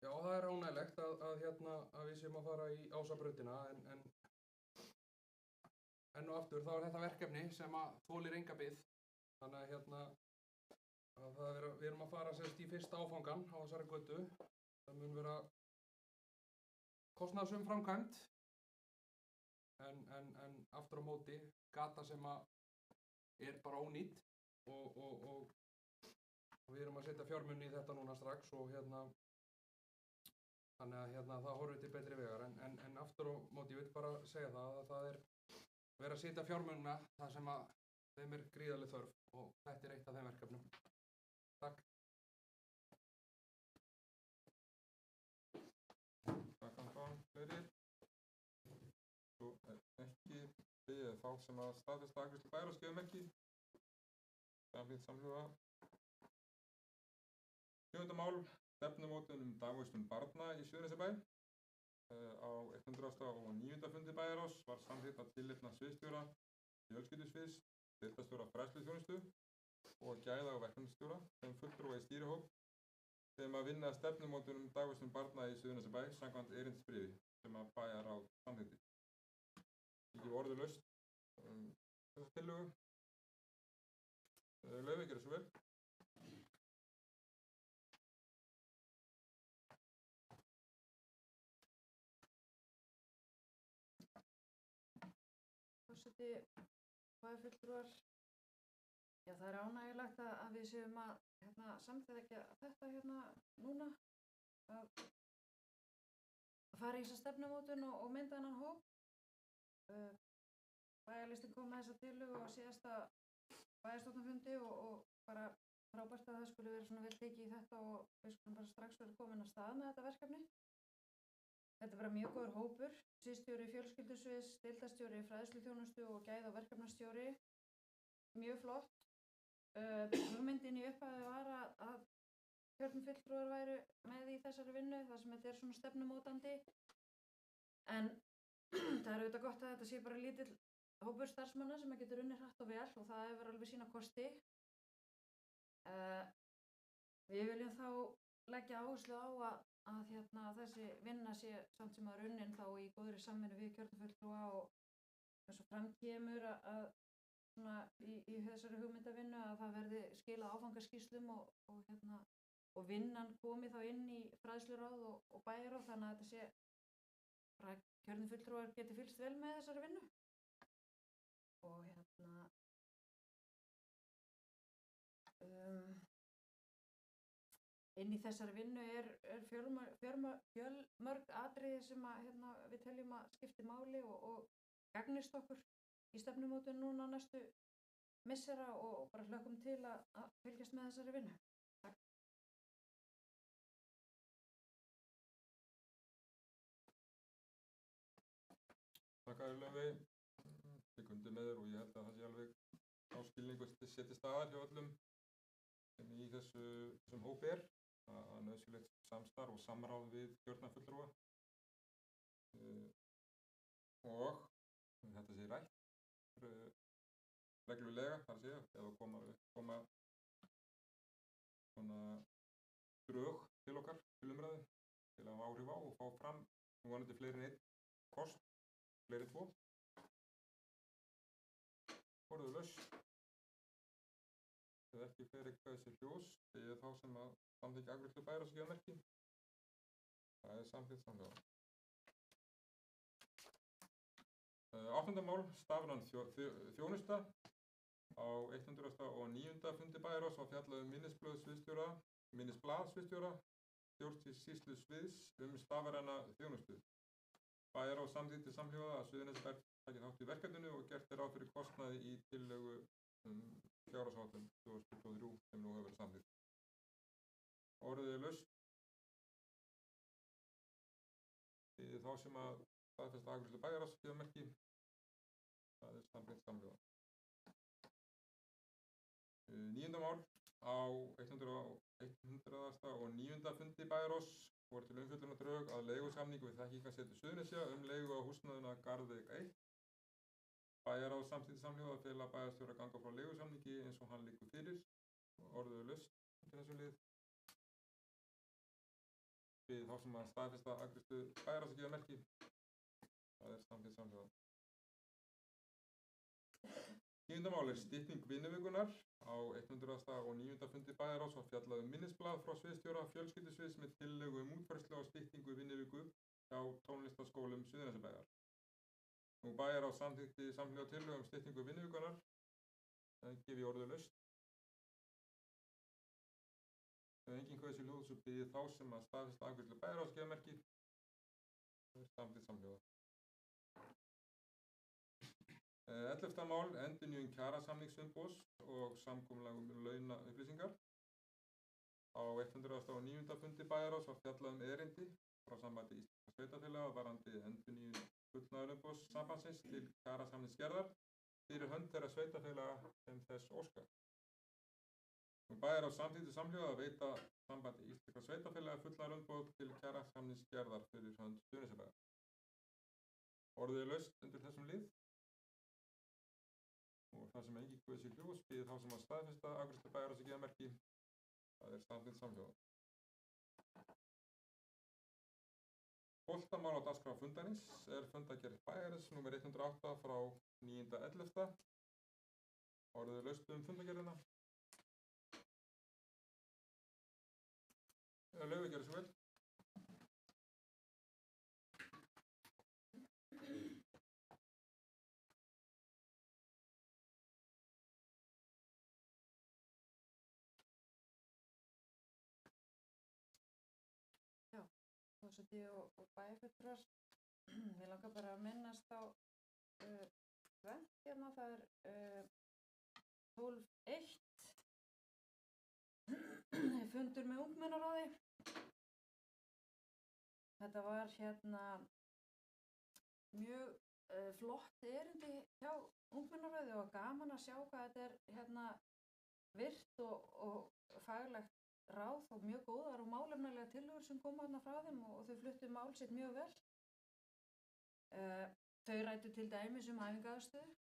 Já, það er ánægilegt að við séum að fara í Ásabrautina en enn og aftur þá er þetta verkefni sem að þolir enga bið. Þannig að við erum að fara sérst í fyrsta áfangan á þessari götu. Það mun vera kostnaðarsöm framkvæmd en aftur á móti gata sem að er bara ónýtt og við erum að setja fjármuni í þetta núna strax og þannig að það horfir til betri vegar en aftur á móti ég vil bara segja það að það er verið að setja fjármunina þar sem að þeim er gríðarleg þörf og þetta er eitt af þeim verkefnum. Takk. Takk Anton. Fleiri? Svo ekki við þá sem að staðfesta afgreiðslu bæjarráðs gefa merki. Samþykkt samhljóða. 7. mál, stefnumótun dagvistun barna í Suðurnesjabæ. Á 109. fundi bæjarráðs var samþykkt að tilnefna sviðsstjóra fjölskyldusviðs, deildarstjóra fræðsluþjónustu og gæða- og verkefnisstjóra sem fulltrúa í stýrihóp sem að vinna stefnumótun dagvistun barna í Suðurnesjabæ samkvæmt erindisbréfi sem að bæjarráð samþykkti. Ekki orðulaust þessa tillögu. Laufey, gjörðu svo vel. Forseti, bæjarfulltrúar. Já, það er ánægjulegt að við séum að samþykkja þetta núna. Að fara í þessa stefnumótun og mynda þennan hóp. Bæjarlistinn kom með þessa tillögu á síðasta bæjarstjórnarfundi og bara frábært að það skulle vera svona vel tekið í þetta og við skulum bara strax vera komin að stað með þetta verkefni. Þetta er bara mjög góður hópur, sviðsstjóri fjölskyldusviðs, deildarstjóri fræðsluþjónustu og gæða- og verkefnastjóri. Mjög flott. Hugmyndin í upphafi var að kjörnir fulltrúar væru með í þessari vinnu, þar sem þetta er svona stefnumótandi. En það er auðvitað gott að þetta sé bara lítill hópur starfsmanna sem getur unnið hratt og vel og það hefur alveg sína kosti. Við viljum þá leggja áherslu á að þessi vinna sé samt sem að unnin þá í góðri samvinnu við kjörnarfulltrúa og eins og fram kemur að svona í þessari hugmyndavinnu að það verði skilað áfangaskýrslum og vinnan komi þá inn í fræðsluráð og bæjarráð þannig að þetta sé bara kjörnarfulltrúar geti fylgst vel með þessari vinnu. Og inn í þessari vinnu er fjölmörg atriði sem við teljum að skipti máli og gagnist okkur í stefnumótun núna næstu missera og bara hlökkum til að fylgjast með þessari vinnu. Takk. Takk að Laufey. Ég kundi með þér og ég held að það sé alveg á skilningu setja staðar hjá öllum sem í þessum hópi að nauðsynlegt samstarf og samráð við kjörna fulltrúa og þetta sé rætt reglulega, þar sé eða koma svona drög til okkar til umræðu til að hafa áhrif á og fá fram vonandi fleiri en einn kost, fleiri tvo. Orðulaust. Ef ekki fer eitthvað þessi hljós, þegar þá sem að samþykkja afgreiðslu bæjarráðsgeðmerki. Það samþykkt samhljóða. 8. mál, stafræn þjónusta. Á 109. fundi bæjarráðs var fjallað minnisblað sviðsstjóra, stjórnsýslu sviðs stafræna þjónustu. Bæjarráð samþykkti samhljóða að Suðurnesjabær taki þátt í verkefninu og gert ráð fyrir kostnaði í tillögu fjárhagsáætlun 2023 sem nú hefur verið samþykkt. Orðið laust. Þá sem að staðfesta afgreiðslu bæjarráðsgeðmerki, það samþykkt samhljóða. 9. mál, á 109. fundi bæjarráðs voru til umfjöllunar drög að leigusamningu við Þekkingarsetur Suðurnesja leigu á húsnæðinu Garðveig 1. Bæjarráð samþykkti samhljóða að fela bæjarstjóra að ganga frá leigusamningi eins og hann liggur fyrir. Orðið laust til þessu lið. Við þá sem að staðfesta afgreiðslu bæjarráðsgeðmerki, það samþykkt samhljóða. 10. mál stytting vinnuvikunar. Á 109. fundi bæjarráðs var fjallað minnisblað frá sviðsstjóra fjölskyldusviðs með tillögu útfærslu á styttingu vinnuviku hjá tónlistarskólum Suðurnesjabæjar. Bæjarráð samþykkti samhljóða tillögu styttingu vinnuvikunar. Það gef ég orðið laust. Ef enginn kaus í hljóð, svo bið ég þá sem að staðfesta afgreiðslu bæjarráðsgeðmerki. Það samþykkt samhljóða. 11. mál, endurnýjun kjarasamningsumboðs og samkomulag launaupplýsingar. Á 109. fundi bæjarráðs var fjallað erindi frá Sambandi Íslenskra sveitarfélaga varðandi endurnýjun fullnaðarumboðs sambandsins til kjarasamningsgerðar fyrir hönd þeirra sveitarfélaga sem þess óskar. Bæjarráð samþykkti samhljóða að veita Sambandi Íslenskra sveitarfélaga fullnaðarumboð til kjarasamningsgerðar fyrir hönd Suðurnesjabæjar. Orðið laust undir þessum lið. Og það sem enginn guðs í hljós býði þá sem að staðfesta afgreiðslu bæjarráðsgeðmerki, það samþykkt samhljóða. 12. mál á dagskrá fundarins fundargerð bæjarins nr. 108 frá 9.11. Orðið laust fundargerðina. Laufey, gjörðu svo vel. Forseti og bæjarfulltrúar, mér langar bara að minnast á tvennt hérna, það 12.1 fundur með ungmennaráði. Þetta var hérna mjög flott erindi hjá ungmennaráði og gaman að sjá hvað þetta hérna virt og faglegt ráð og mjög góðar og málefnalega tillögur sem koma þarna frá þeim og þau fluttu mál sitt mjög vel. Þau ræddu til dæmis æfingaaðstöðu.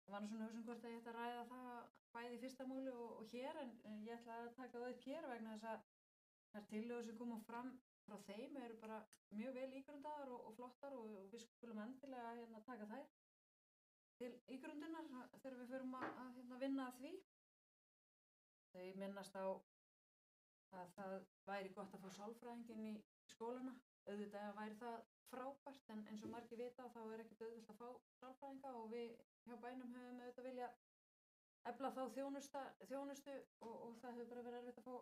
Það var svona hugsun hvort að ég ætti að ræða það bæði í fyrsta máli og hér en ég ætla að taka það upp hér vegna þess að þær tillögur sem koma fram frá þeim eru bara mjög vel ígrundaðar og flottar og við skulum endilega hérna taka þær til ígrundunar þegar við förum að vinna að því. Þau minnast á að það væri gott að fá sálfræðinginn í skólana. Auðvitað væri það frábært en eins og margir vita þá ekkert auðvitað að fá sálfræðinga og við hjá bænum höfum auðvitað vilja efla þá þjónustu og það hefur bara verið erfitt að fá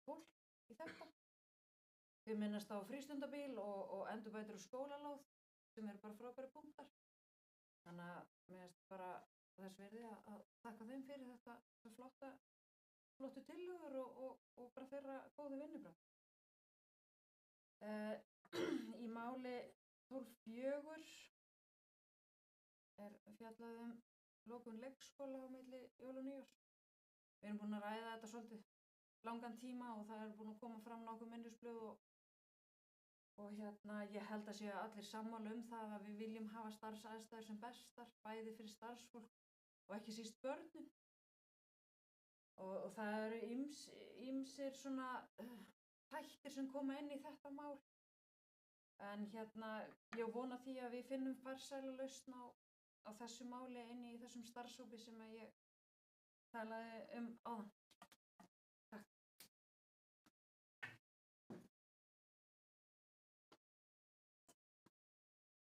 fólk í þetta. Þau minnast á frístundabíl og endurbætur og skólalóð sem eru bara frábæri punktar. Þannig að mér finnst bara þess virði að þakka þeim fyrir þetta flottu tillögur og bara þeirra góðu vinnubrögð. Í máli 12.4 fjallað lokun leikskóla á milli jól og nýjárs. Við erum búin að ræða þetta svolítið langan tíma og það er búin að koma fram nokkuð minnisblöð og ég held að séu allir sammála um það að við viljum hafa starfsaðstæður sem bestar, bæði fyrir starfsfólk og ekki síst börnin. Og það eru ýmsir svona þættir sem koma inn í þetta mál. En ég vona því að við finnum farsæla lausn á þessu máli inni í þessum starfshópi sem ég talaði áðan. Takk.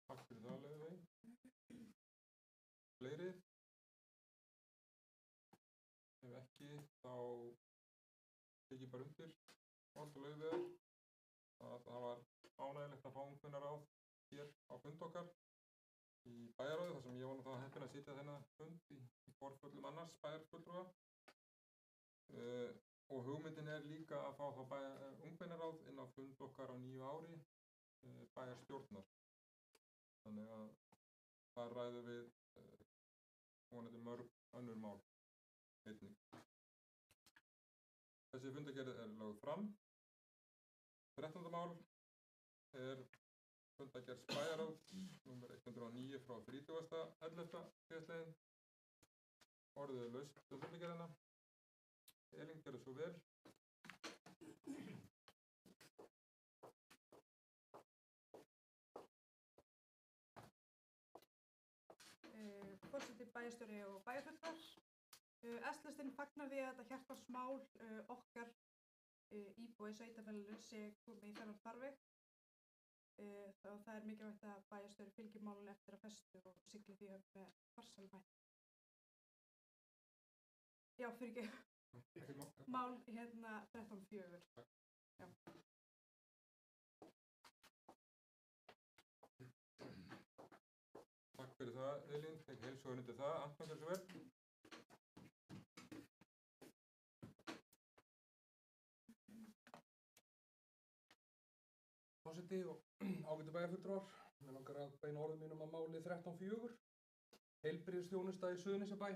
Takk fyrir það, Laufey. Fleiri? Ef ekki, þá tek ég bara undir orð Laufeyjar að það var ánægjulegt að fá ungmennaráð hér á fund okkar í bæjarráði, þar sem ég var nú þá heppinn að sitja þennan fund í forföllum annars bæjarfulltrúa. Og hugmyndin er líka að fá þá ungmennaráð inn á fund okkar á nýju ári bæjarstjórnar. Þannig að þar ræðum við vonandi mörg önnur mál einnig. Þessi fundargerð er lögð fram. 13. mál er fundargerð bæjarráðs nr. 109 frá 30.11. síðastliðinn. Orðið er laust um fundargerðina. Elín, gerðu svo vel. Forseti, bæjarstjóri og bæjarfulltrúar. S-listinn fagnar því að þetta hjartarsmál okkar íbúa í sveitarfélaginu sé komið í þennan farveg. Það er mikilvægt að bæjarstjóri fylgi málinu eftir að festu og sigli því upp með farsælum hætti. Já, fyrir ekki. Mál 13.4. Já. Takk fyrir það, Elín. Tek heils hugar undir það. Anton, gerðu svo vel. Forseti og ágætu bæjarfulltrúar, mig langar að beina orðum mínum að máli 13.4, heilbrigðisþjónusta í Suðurnesjabæ.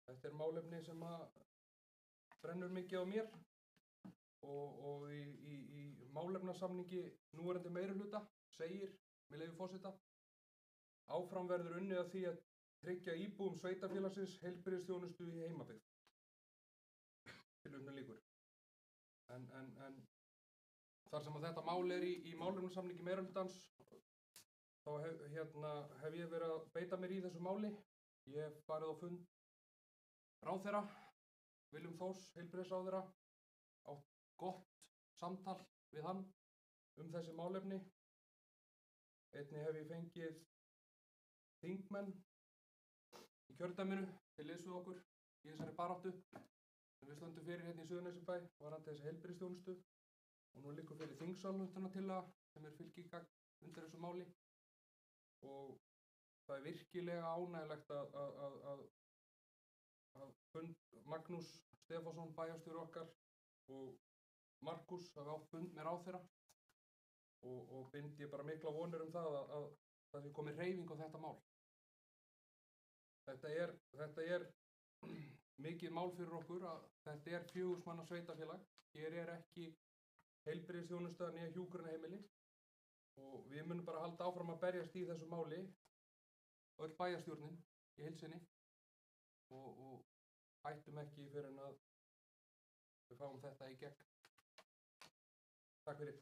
Þetta er málefni sem að brennur mikið á mér og í málefnasamningi núverandi meirihluta segir, með leyfi forseta, áfram verður unnið að því að tryggja íbúum sveitarfélagsins heilbrigðisþjónustu í heimabyggð. Tilvitnun lýkur. En þar sem að þetta mál er í málefnasamningi meirihlutans, þá hef ég verið að beita mér í þessu máli. Ég hef farið á fund ráðherra, Willum Þórs, heilbrigðisráðherra, átt gott samtal við hann þessi málefni. Einnig hef ég fengið þingmenn í kjördæminu til liðs við okkur í þessari baráttu sem við stöndum fyrir hérna í Suðurnesjabæ varðandi þessi heilbrigðisþjónustu. Og nú liggur fyrir þingsályktunartillaga sem er fylgigagn undir þessu máli. Og það er virkilega ánægjulegt að Magnús Stefánsson, bæjarstjóri okkar, og Markus hafa átt fund með ráðherra og bind ég bara mikla vonir það að það sé komið hreyfing á þetta mál. Þetta er mikið mál fyrir okkur að þetta er 4 manna sveitarfélag. Hér er ekki heilbrigðisþjónusta né hjúkrunarheimili og við munum bara halda áfram að berjast í þessu máli, öll bæjarstjórnin í heild sinni og hættum ekki fyrir en að við fáum þetta í gegn. Takk fyrir.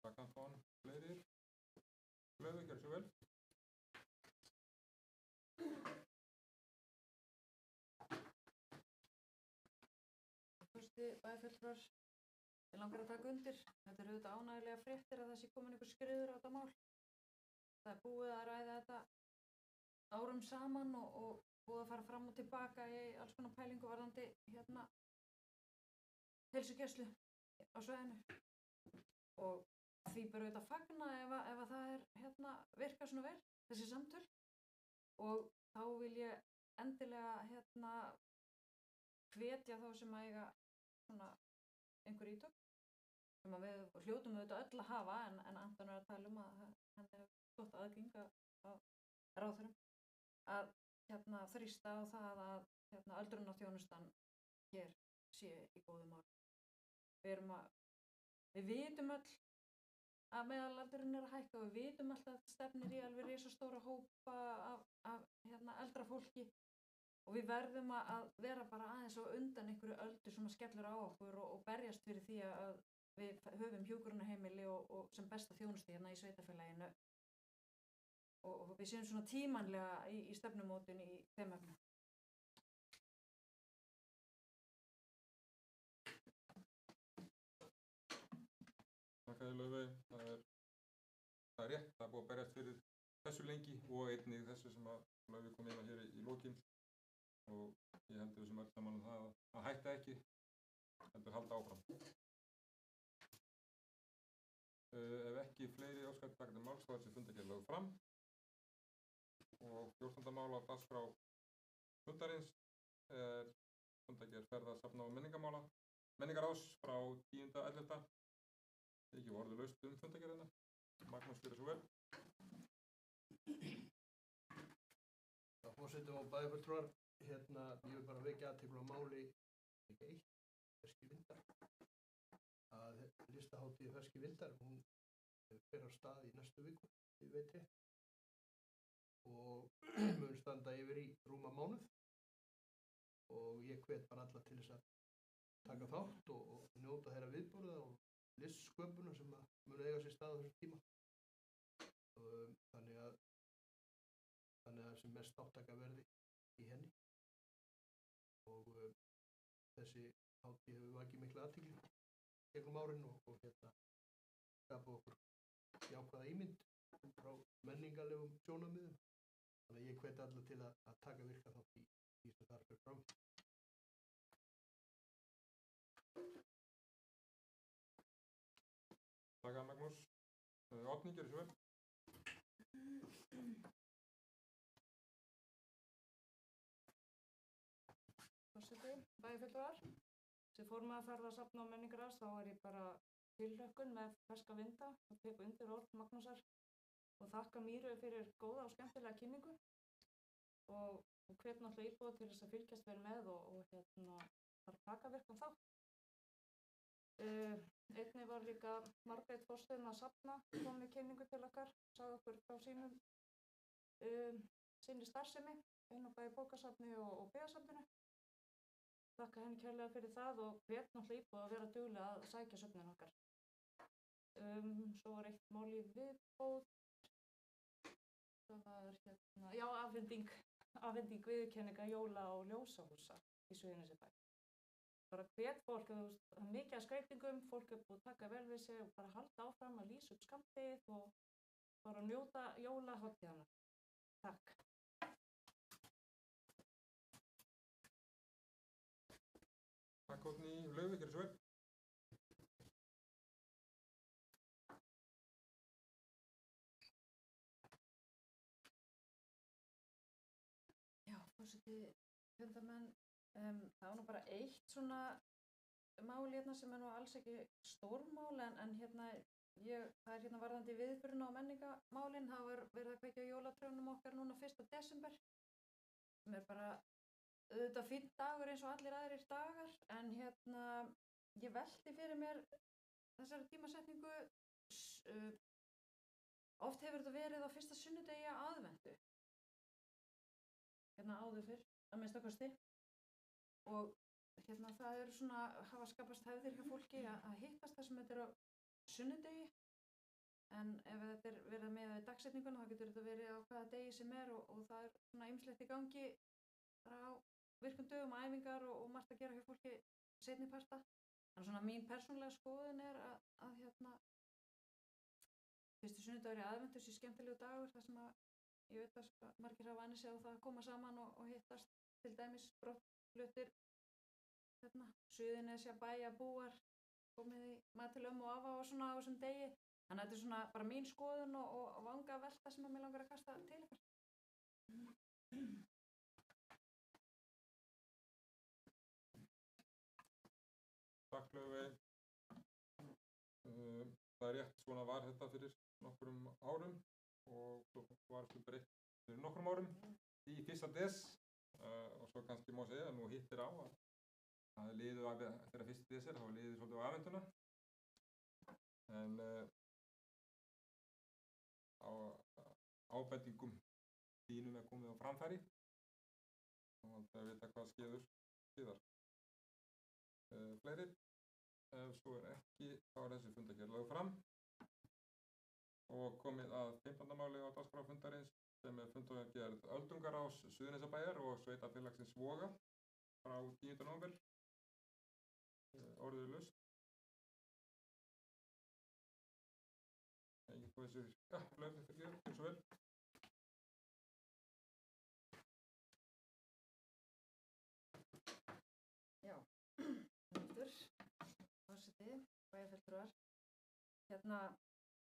Takk, Anton. Fleiri? Laufey, gerðu svo vel. Forseti, bæjarfulltrúar, ég langar að taka undir. Þetta eru auðvitað ánægjulega fréttir að það sé komin einhver skriður á þetta mál. Það er búið að ræða þetta árum saman og búið að fara fram og tilbaka í alls konar pælingu varðandi heilsugæslu á svæðinu. Og því ber auðvitað að fagna ef að það er virkar svona vel, þessi samtöl. Og þá vil ég endilega hvetja þá sem að eiga svona einhver ítök sem að við hljótum auðvitað öll að hafa en Anton er að tala um að hann hefur gott aðgang að ráðherrum að þrýsta á það að öldrunarþjónustan hér sé í góðum málum. Við vitum öll að meðalaldurinn er að hækka og við vitum alltaf að stefnir í alveg risastóra hópa af eldra fólki og við verðum að vera bara aðeins á undan einhverju öldu sem að skellur á okkur og berjast fyrir því að við höfum hjúkrunarheimili og sem besta þjónustu hérna í sveitarfélaginu og við séum svona tímanlega í stefnumótun í þeim efnum. Þakka þér Laufey, það er rétt, það er búið að berjast fyrir þessu lengi og einnig þessu sem að Laufey kom inn á hér í lokin og ég heldur þessum öll saman um það að hætta ekki, heldur halda áfram. Ef ekki fleiri óskar taka til máls þá er þessi fundargerð lögð fram og 14. mál á dagskrá fundarins er fundargerð ferða, safna og menningaráðs frá 10.11. Ekki orðu laust fundargerðina. Magnús fyrir svo vel. Forseti og bæjarfulltrúar, ég vil bara vekja athygli á máli ekki eitt, Ferskir vindar. Að listahátíð Ferskir vindar, hún fer af stað í næstu viku, ég veit rétt. Og mun standa yfir í rúma mánuð. Og ég hvet bara alla til þess að taka þátt og njóta þeirra viðburða og listsköpunar sem mun eiga sér stað á þessum tíma. Þannig að sem mest þátttaka verði í henni. Og þessi hátíð hefur vakið mikla athygli gegnum árin og skapa okkur jákvæða ímynd frá menningarlegum sjónarmiðum. Þannig að ég hvet alla til að taka virka þátt í því sem þar fer fram. Takk Magnús. Árni, gjörðu svo vel. Forseti, bæjarfulltrúar. Sem formaður ferða, safna og menningaráðs þá er ég bara tilhlökkun með Ferska vinda og tek undir orð Magnúsar og þakka Míru fyrir góða og skemmtilega kynningu og hvet náttúrulega íbúa til þess að fylgjast vel með og bara taka virkan þátt. Einnig var líka Margrét forstöðin að safna kom með kynningu til okkar, sagði okkur frá sinni starfsemi inn á bæði bókasafni og byggðasafninu. Þakka henni kærlega fyrir það og hvet náttúrulega íbúa að vera duglega að sækja söfnin okkar. Svo var eitt mál í viðbót, það var já, afhending viðurkenninga jóla- og ljósahúsa í Suðurnesjabæ. Bara hvet fólk, það er mikið af skreytingum, fólk er búið að taka vel við sig og bara halda áfram að lýsa upp skammdegið og bara njóta jólahátíðanna. Takk. Takk Árni, Laufey, gjörðu svo vel. Já, forseti, fundarmenn, það var nú bara eitt svona mál hérna sem er nú alls ekki stórmál en það er varðandi viðburðina og menningamálin. Það var verið að kveikja á jólatrjánum okkar núna 1. desember sem er bara auðvitað fínn dagur eins og allir aðrir dagar en ég velti fyrir mér þessari tímasetningu. Oft hefur þetta verið á fyrsta sunnudegi aðventu áður fyrr að minnsta kosti og það eru svona hafa skapast hefðir hjá fólki að hittast þar sem þetta er á sunnudegi en ef þetta er verið með dagsetninguna þá getur þetta verið á hvaða degi sem er og það er svona ýmislegt í gangi bara á virkum dögum, æfingar og margt að gera hjá fólki seinni parta. En svona mín persónulega skoðun er að fyrstu sunnudagur í aðventu sé skemmtilegu dagur þar sem að ég veit að margir hafa annars séð á það að koma saman og hittast til dæmis brottfluttir Suðurnesja bæjarbúar komið í mat til ömmu og afa og svona á þessum degi. Þannig að þetta er svona bara mín skoðun og vanga velta sem að mig langar að kasta til ykkur. Takk Laufey. það er rétt, svona var þetta fyrir nokkrum árum og svo var þetta breytt fyrir nokkrum árum í 1. des og svo kannski má segja að nú hittir á að það er liðið af þegar 1. des þá er liðið svolítið á aðvenduna en á ábendingum þínum er komið á framfæri og það vita hvað skeður síðar. Fleiri, ef svo er ekki, þá er þessi fundargerð lögð fram og komið að 15. máli á dagskrá fundarins sem er fundargerð Öldungaráðs Suðurnesjabæjar og Sveitarfélagsins Voga frá 10. nóvember. Orðið laust. Ég fóði þessu, lögðu fyrir þér, eins og vel. Já, forseti, bæjarfulltrúar.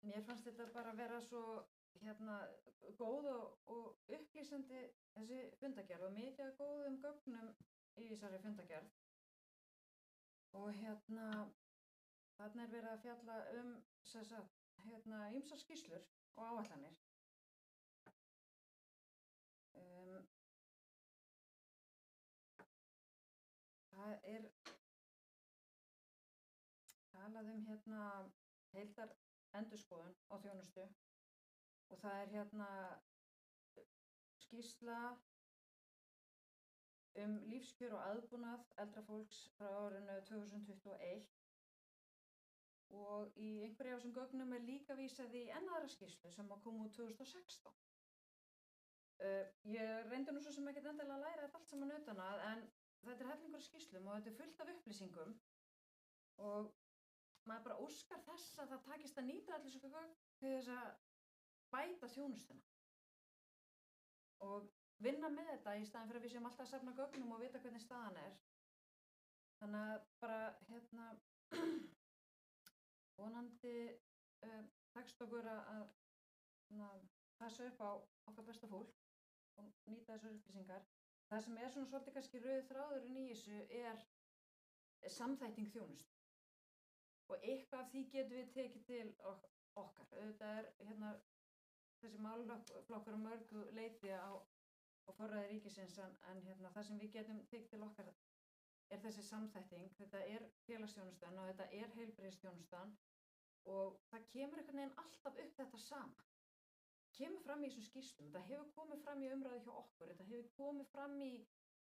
Mér fannst þetta bara vera svo góð og upplýsandi þessi fundargerð og mikið af góðum gögnum í þessari fundargerð. Og þarna er verið að fjalla ýmsar skýrslur og áætlanir. Það er talað heildarendurskoðun á þjónustu og það er skýrsla lífskjör og aðbúnað eldra fólks frá árinu 2021 og í einhverju af þessum gögnum er líka vísað í enn aðra skýrslu sem kom út 2016. Ég reyndi nú svo sem ekkert endilega að læra þetta allt saman utan að en þetta er hellingur af skýrslum og þetta er fullt af upplýsingum og maður bara óskar þess að það takist að nýta allir svona gögn til þess að bæta þjónustuna og vinna með þetta í staðin fyrir að við séum alltaf að safna gögnum og vita hvernig staðan er. Þannig að bara vonandi tekst okkur að passa upp á okkar besta fólk og nýta þessar upplýsingar. Það sem er svona svolítið kannski rauði þráðurinn í þessu er samþætting þjónustu og eitthvað af því getum við tekið til okkar. Auðvitað er þessi málaflokkur á mörgu leyti á forræði ríkisins en það sem við getum tekið til okkar er þessi samþætting. Þetta er félagsþjónustan og þetta er heilbrigðisþjónustan og það kemur einhvern veginn alltaf upp þetta sama. Kemur fram í þessum skýrslum, þetta hefur komið fram í umræðu hjá okkur, þetta hefur komið fram í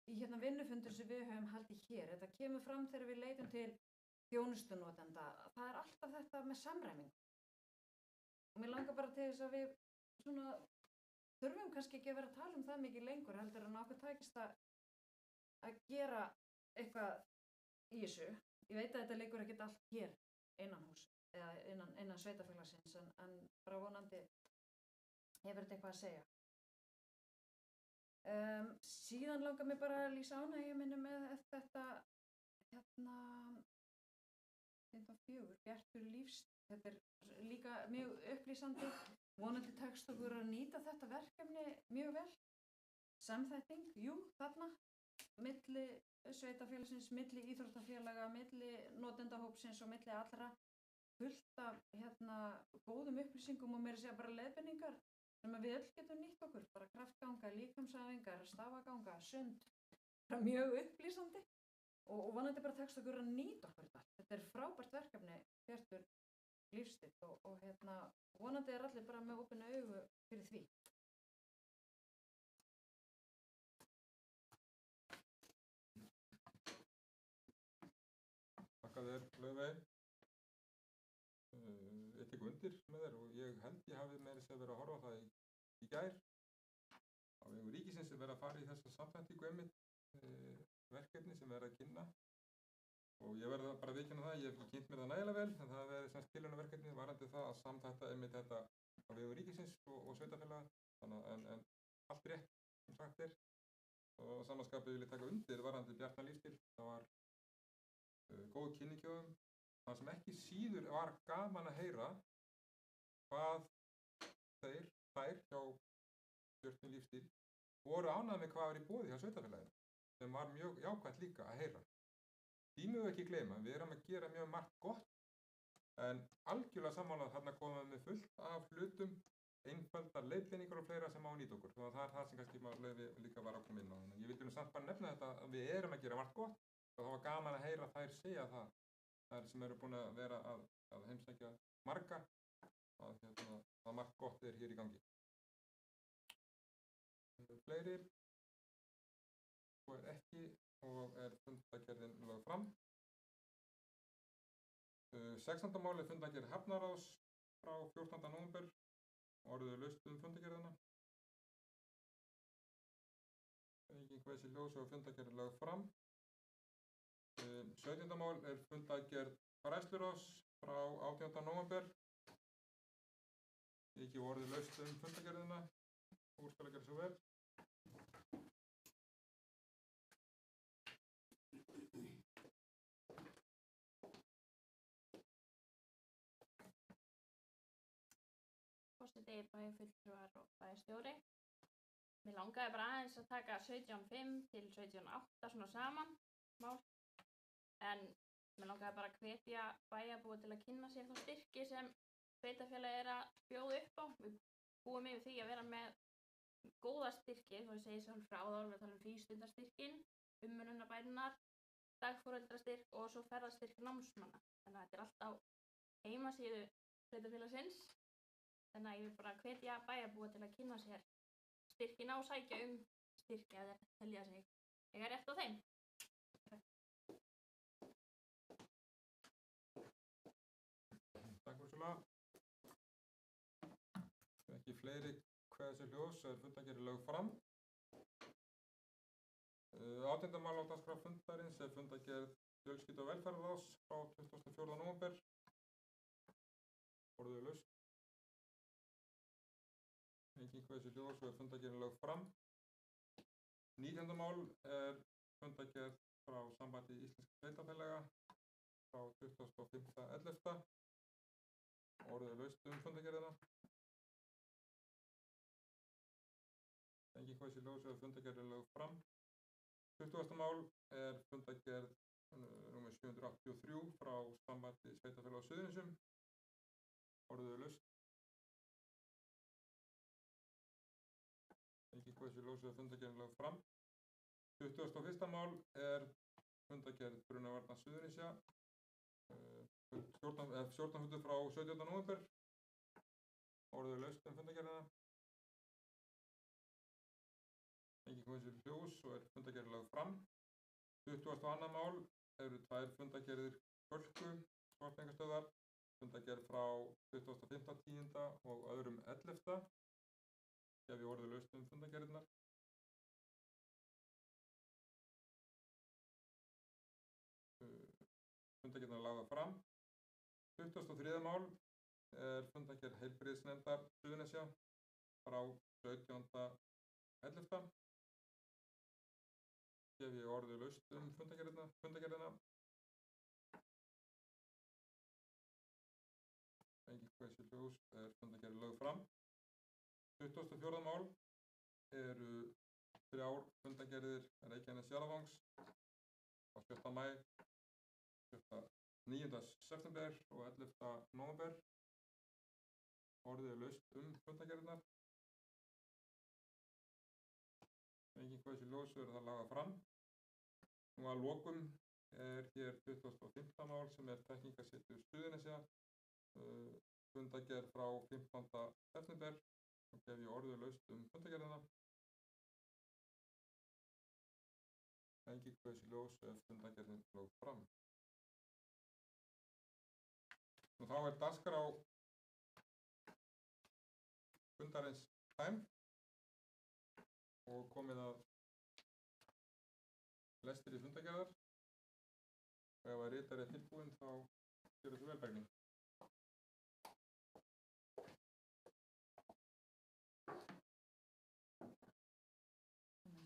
vinnufundur sem við höfum haldið hér, þetta kemur fram þegar við leitum til þjónustunotenda, það er alltaf þetta með samræmingu. Og mér langar bara til þess að við þurfum kannski ekki að vera að tala um það mikið lengur heldur en okkur takist að gera eitthvað í þessu. Ég veit að þetta leikur ekkert allt hér innan hús eða innan sveitarfélagsins en bara vonandi hefur þetta eitthvað að segja. Síðan langar mér bara að lýsa ánægju minni með þetta 4, Bjartur lífstíll. Þetta er líka mjög upplýsandi. Vonandi tekst okkur að nýta þetta verkefni mjög vel. Samþætting, jú, þarna, milli sveitarfélagsins, milli íþróttafélaga, milli notendahópsins og milli allra. Fullt af góðum upplýsingum og meira að segja bara leiðbeiningar sem við öll getum nýtt okkur. Bara kraftganga, líkamsæfingar, stafaganga, sund. Bara mjög upplýsandi. Og vonandi bara tekst okkur að nýta okkur þetta. Þetta er frábært verkefni, Bjartur lífstíll og vonandi er allir bara með opinna augu fyrir því. Þakka þér, Laufey. Ég tek undir með þér og ég held ég hafi meira að vera að horfa á það í gær. Á vegum ríkisins er verið að fara í þessa samþættingu einmitt verkefni sem er að kynna og ég verði bara að viðurkenna það, ég hef ekki kynnt mér það nægilega vel en það er sem tilraunaverkefni varðandi það að samþætta einmitt þetta á vegum ríkisins og sveitarfélaga þannig en allt rétt sem sagt er og samanskapið vil ég taka undir varðandi Bjartan lífstíll. Það var góð kynning hjá þeim. Það sem ekki síður var gaman að heyra hvað þær hjá Bjartan lífstíll voru ánægðir með hvað var í boði hjá sveitarfélaginu sem var mjög jákvætt líka að heyra. Því mögum við ekki gleyma, við erum að gera mjög margt gott En algjörlega sammála þarna komum við með fullt af hlutum, einfaldar leiðbeiningar og fleira sem á að nýta okkur. Það er það sem kannski maður Laufey líka var að koma inn á. Þannig að ég vildi nú samt bara nefna þetta að við erum að gera margt gott og það var gaman að heyra þær segja það. Þær sem eru búin að vera að heimsækja marga að margt gott er hér í gangi. Fleiri og er ekki og er fundargerðin lögð fram. 16. mál er fundargerð Hafnaráðs frá 14. nóvember. Orðið er laust fundargerðina. Engin hvæsi ljós og fundargerð lögð fram. 17. mál er fundargerð Fræðsluráðs frá 18. nóvember. Ekki orðið laust fundargerðina. Úr skal að gera svo vel. Forseti, bæjarfulltrúar og bæjarstjóri. Mér langaði bara aðeins að taka 17.5 til 17.8 svona saman mál. En mér langaði bara að hvetja bæjarbúa til að kynna sér þá styrki sem sveitarfélagið er að bjóða upp á. Við búum yfir því að vera með góða styrki, þó ég segi svo frá þá erum við að tala um frístundastyrkin, umönnunarbæturnar, dagforeldrastyrk og svo ferðastyrk námsmanna. Þannig að þetta er allt á heimasíðu sveitarfélagsins. Þannig að ég vil bara hvetja bæjarbúa til að kynna sér styrkina og sækja styrki að þeir telja sig eiga rétt á þeim. Takk fyrir svona. Ekki fleiri hvæsi ljós er fundargerð lögð fram. 18. mál á dagskrá fundarins er fundargerð Fjölskyldu- og velferðarráðs frá 24. nóvember. Orðið er laust. Engin hvæsi ljós og er fundargerðin lögð fram. 19. mál er fundargerð frá Sambandi íslenskra sveitarfélaga frá 25.11. Orðið er laust fundargerðina. Engin hvæsi ljós og er fundargerðin lögð fram. 20. mál er fundargerð nr. 783 frá Sambandi sveitarfélaga á Suðurnesjum. Orðið er laust. Engin hvæsi ljós og er fundargerðin lögð fram. 21. mál er fundargerð Brunavarna Suðurnesja. 14 fundur frá 17. nóvember. Orðið er laust fundargerðina. Engin hvæsi ljós og er fundargerðin lögð fram. 22. mál eru 2 fundargerðir Hörku Svartsengastöðvar. Fundargerð frá 25.10. og öðrum 11. Hef ég orðið laust fundargerðirnar. Fundargerðirnar lagðar fram. 23. mál er fundargerð heilbrigðisnefndar Suðurnesja frá 17.11. Hef ég orðið laust fundargerðina. Engin hvæsi ljós er fundargerð lögð fram. 24. mál eru 3 fundargerðir Reykjanes-Jarðavangs á 7. maí, 9. september og 11. nóvember. Orðið er laust fundargerðirnar. Engin hvæsi ljós eru það lagað fram. Nú að lokum er hér 25. mál sem er þekkingarsetur Suðurnesja. Fundargerð frá 15. september. Og hef ég orðið laust fundargerðina. Engin hvæsi ljós ef fundargerðin lögð fram. Og þá er dagskrá fundarins tæmd og komið að lestri fundargerðar. Og ef að ritari er tilbúinn þá gerir þú vel, Bergný.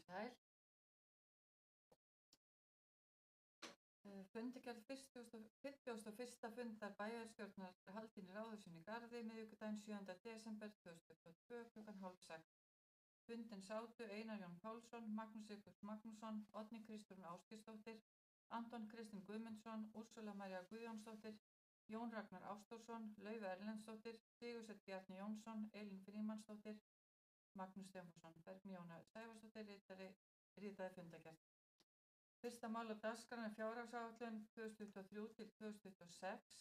Sæl. Fundargerð 51. fundar bæjarstjórnar haldin í Ráðhúsinu í Garði miðvikudaginn 7. desember 2022 klukkan 5:30. Fundinn sátu Einar Jón Pálsson, Magnús Sigfús Magnússon, Oddný Kristrún Ásgeirsdóttir, Anton Kristinn Guðmundsson, Úrsula María Guðjónsdóttir, Jón Ragnar Ástórsson, Laufey Erlendsdóttir, Sigursveinn Bjarni Jónsson, Elín Frímannsdóttir, Magnús Stefánsson, Bergný Jóna Sævarsdóttir, ritaði fundargerð. Fyrsta mál á dagskrá fjárhagsáætlun 2023 til 2026,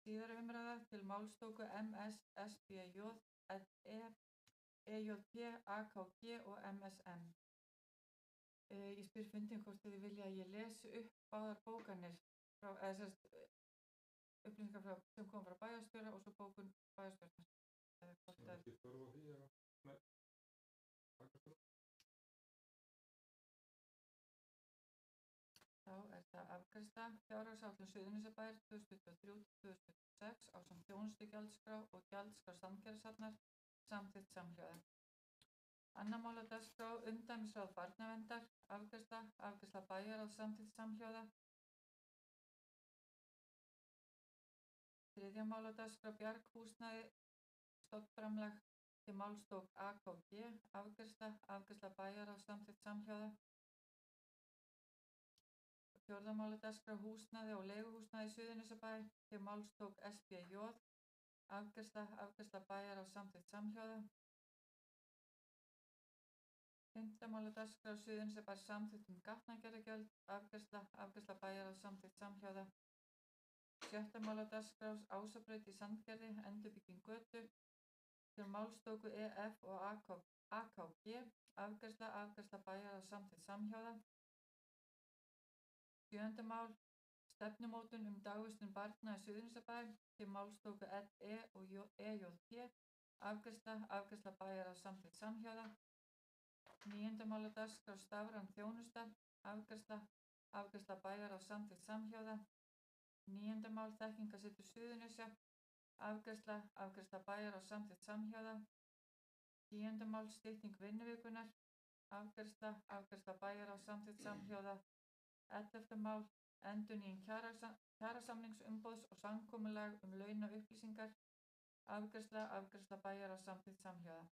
síðari umræða til málstóku MS, SBJ, EJP, AKG og MSM. Ég spyr fundin hvort þið vilja að ég lesi upp báðar bókanir upplýsingar sem kom frá bæjarstjóra og svo bókun bæjarstjórnar. Það er ekki þörf á því að Þá er það afgreiðsla fjárhagsáætlun Suðurnesjabæjar 2023-2026 ásamt þjónustugjaldskrá og gjaldskrá Sandgerðishafnar samþykkt samhljóða. Annað mál á dagskrá umdæmisráð barnaverndar, afgreiðsla bæjarráðs samþykkt samhljóða. Þriðja mál á dagskrá bjarghúsnæði, stofnframlag til málstók AKG, afgreiðsla bæjarráðs samþykkt samhljóða. Fjórða mál á dagskrá húsnæði og leiguhúsnæði í Suðurnesjabæ til málstók SBJ, afgreiðsla bæjarráðs samþykkt samhljóða. Fimmta mál á dagskrá Suðurnesjabær samþykkt gatnagerðargjöld, afgreiðsla bæjarráðs samþykkt samhljóða. Sjötta mál á dagskrá Ásabraut í Sandgerði, endurbygging götu til málstóku EF og AKG, afgreiðsla bæjarráðs samþykkt samhljóða. Sjöunda mál stefnumótun dagvistun barna í Suðurnesjabæ til málstóku LE og EJP, afgreiðsla bæjarráðs samþykkt samhljóða. Níunda mál á dagskrá stafræn þjónusta, afgreiðsla bæjarráðs samþykkt samhljóða. Níunda mál þekkingarsetur Suðurnesja, afgreiðsla bæjarráðs samþykkt samhljóða. Tíunda mál stytting vinnuvikunar, afgreiðsla bæjarráðs samþykkt samhljóða. 11. mál endurnýjun kjarasamningsumboðs og samkomulag launaupplýsingar, afgreiðsla bæjarráðs samþykkt samhljóða.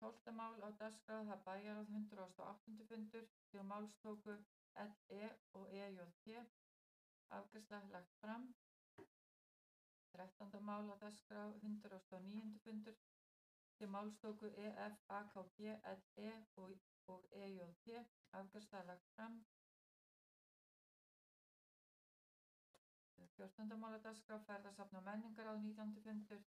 12. mál á dagskrá það bæjarráð 108. fundur til málstóku LE og EJP, afgreiðsla lagt fram. 13. mál á dagskrá 109. fundur til málstóku EF, AKG, LE og EJP, afgreiðsla lagt fram. 14. mál á dagskrá ferðasafn og menningarráð 19. fundur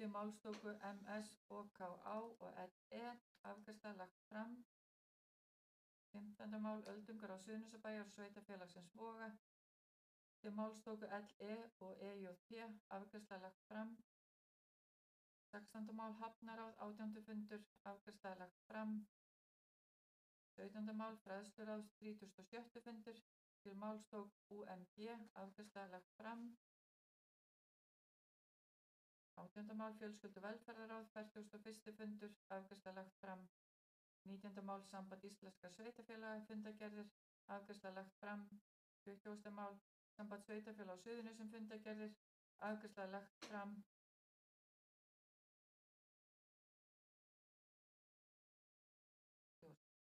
til málstóku MS, OKA og LE, afgreiðsla lagt fram. 15. mál öldungar á Suðurnesjabæjar og sveitarfélagsins Voga til málstóku LE og EJP, afgreiðsla lagt fram. 16. mál hafnaráð 18. fundur, afgreiðsla lagt fram. 17. mál fræðsluráðs 37. fundur til málstók UMG, afgreiðsla lagt fram. 18. mál fjölskyldu velferðarráð 41. fundur, afgreiðsla lagt fram. 19. mál samband íslenskra sveitarfélaga fundargerðir, afgreiðsla lagt fram. 20. mál samband sveitarfélaga á Suðurnesjum fundargerðir, afgreiðsla lagt fram.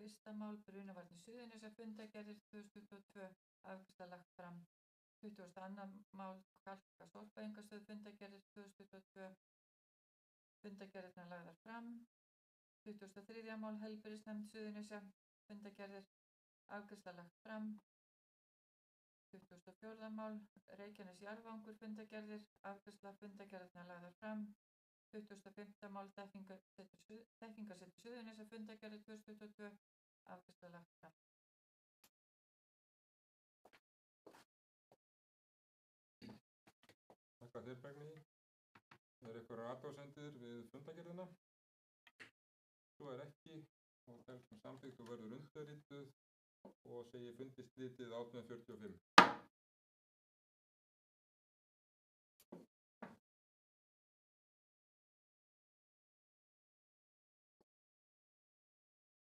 1. mál brunavarnir Suðurnesja fundargerðir 2022, afgreiðsla lagt fram. 22. mál Kalka sorpaengastöð fundargerðir 2022, fundargerðirnar lagðar fram. 23. mál heilbrigðisnefnd Suðurnesja fundargerðir, afgreiðsla lagt fram. 24. mál Reykjanes jarðvangur fundargerðir, afgreiðsla fundargerðirnar lagðar fram. 25. mál þekkingarsetur Suðurnesja fundargerðir 2022, afgreiðsla lagt fram. Þakka þér, Bergný. Er einhverjar athugasemdir við fundargerðina? Svo er ekki og telst sem samþykkt og verður undirrituð og segi fundi slitið 18:45.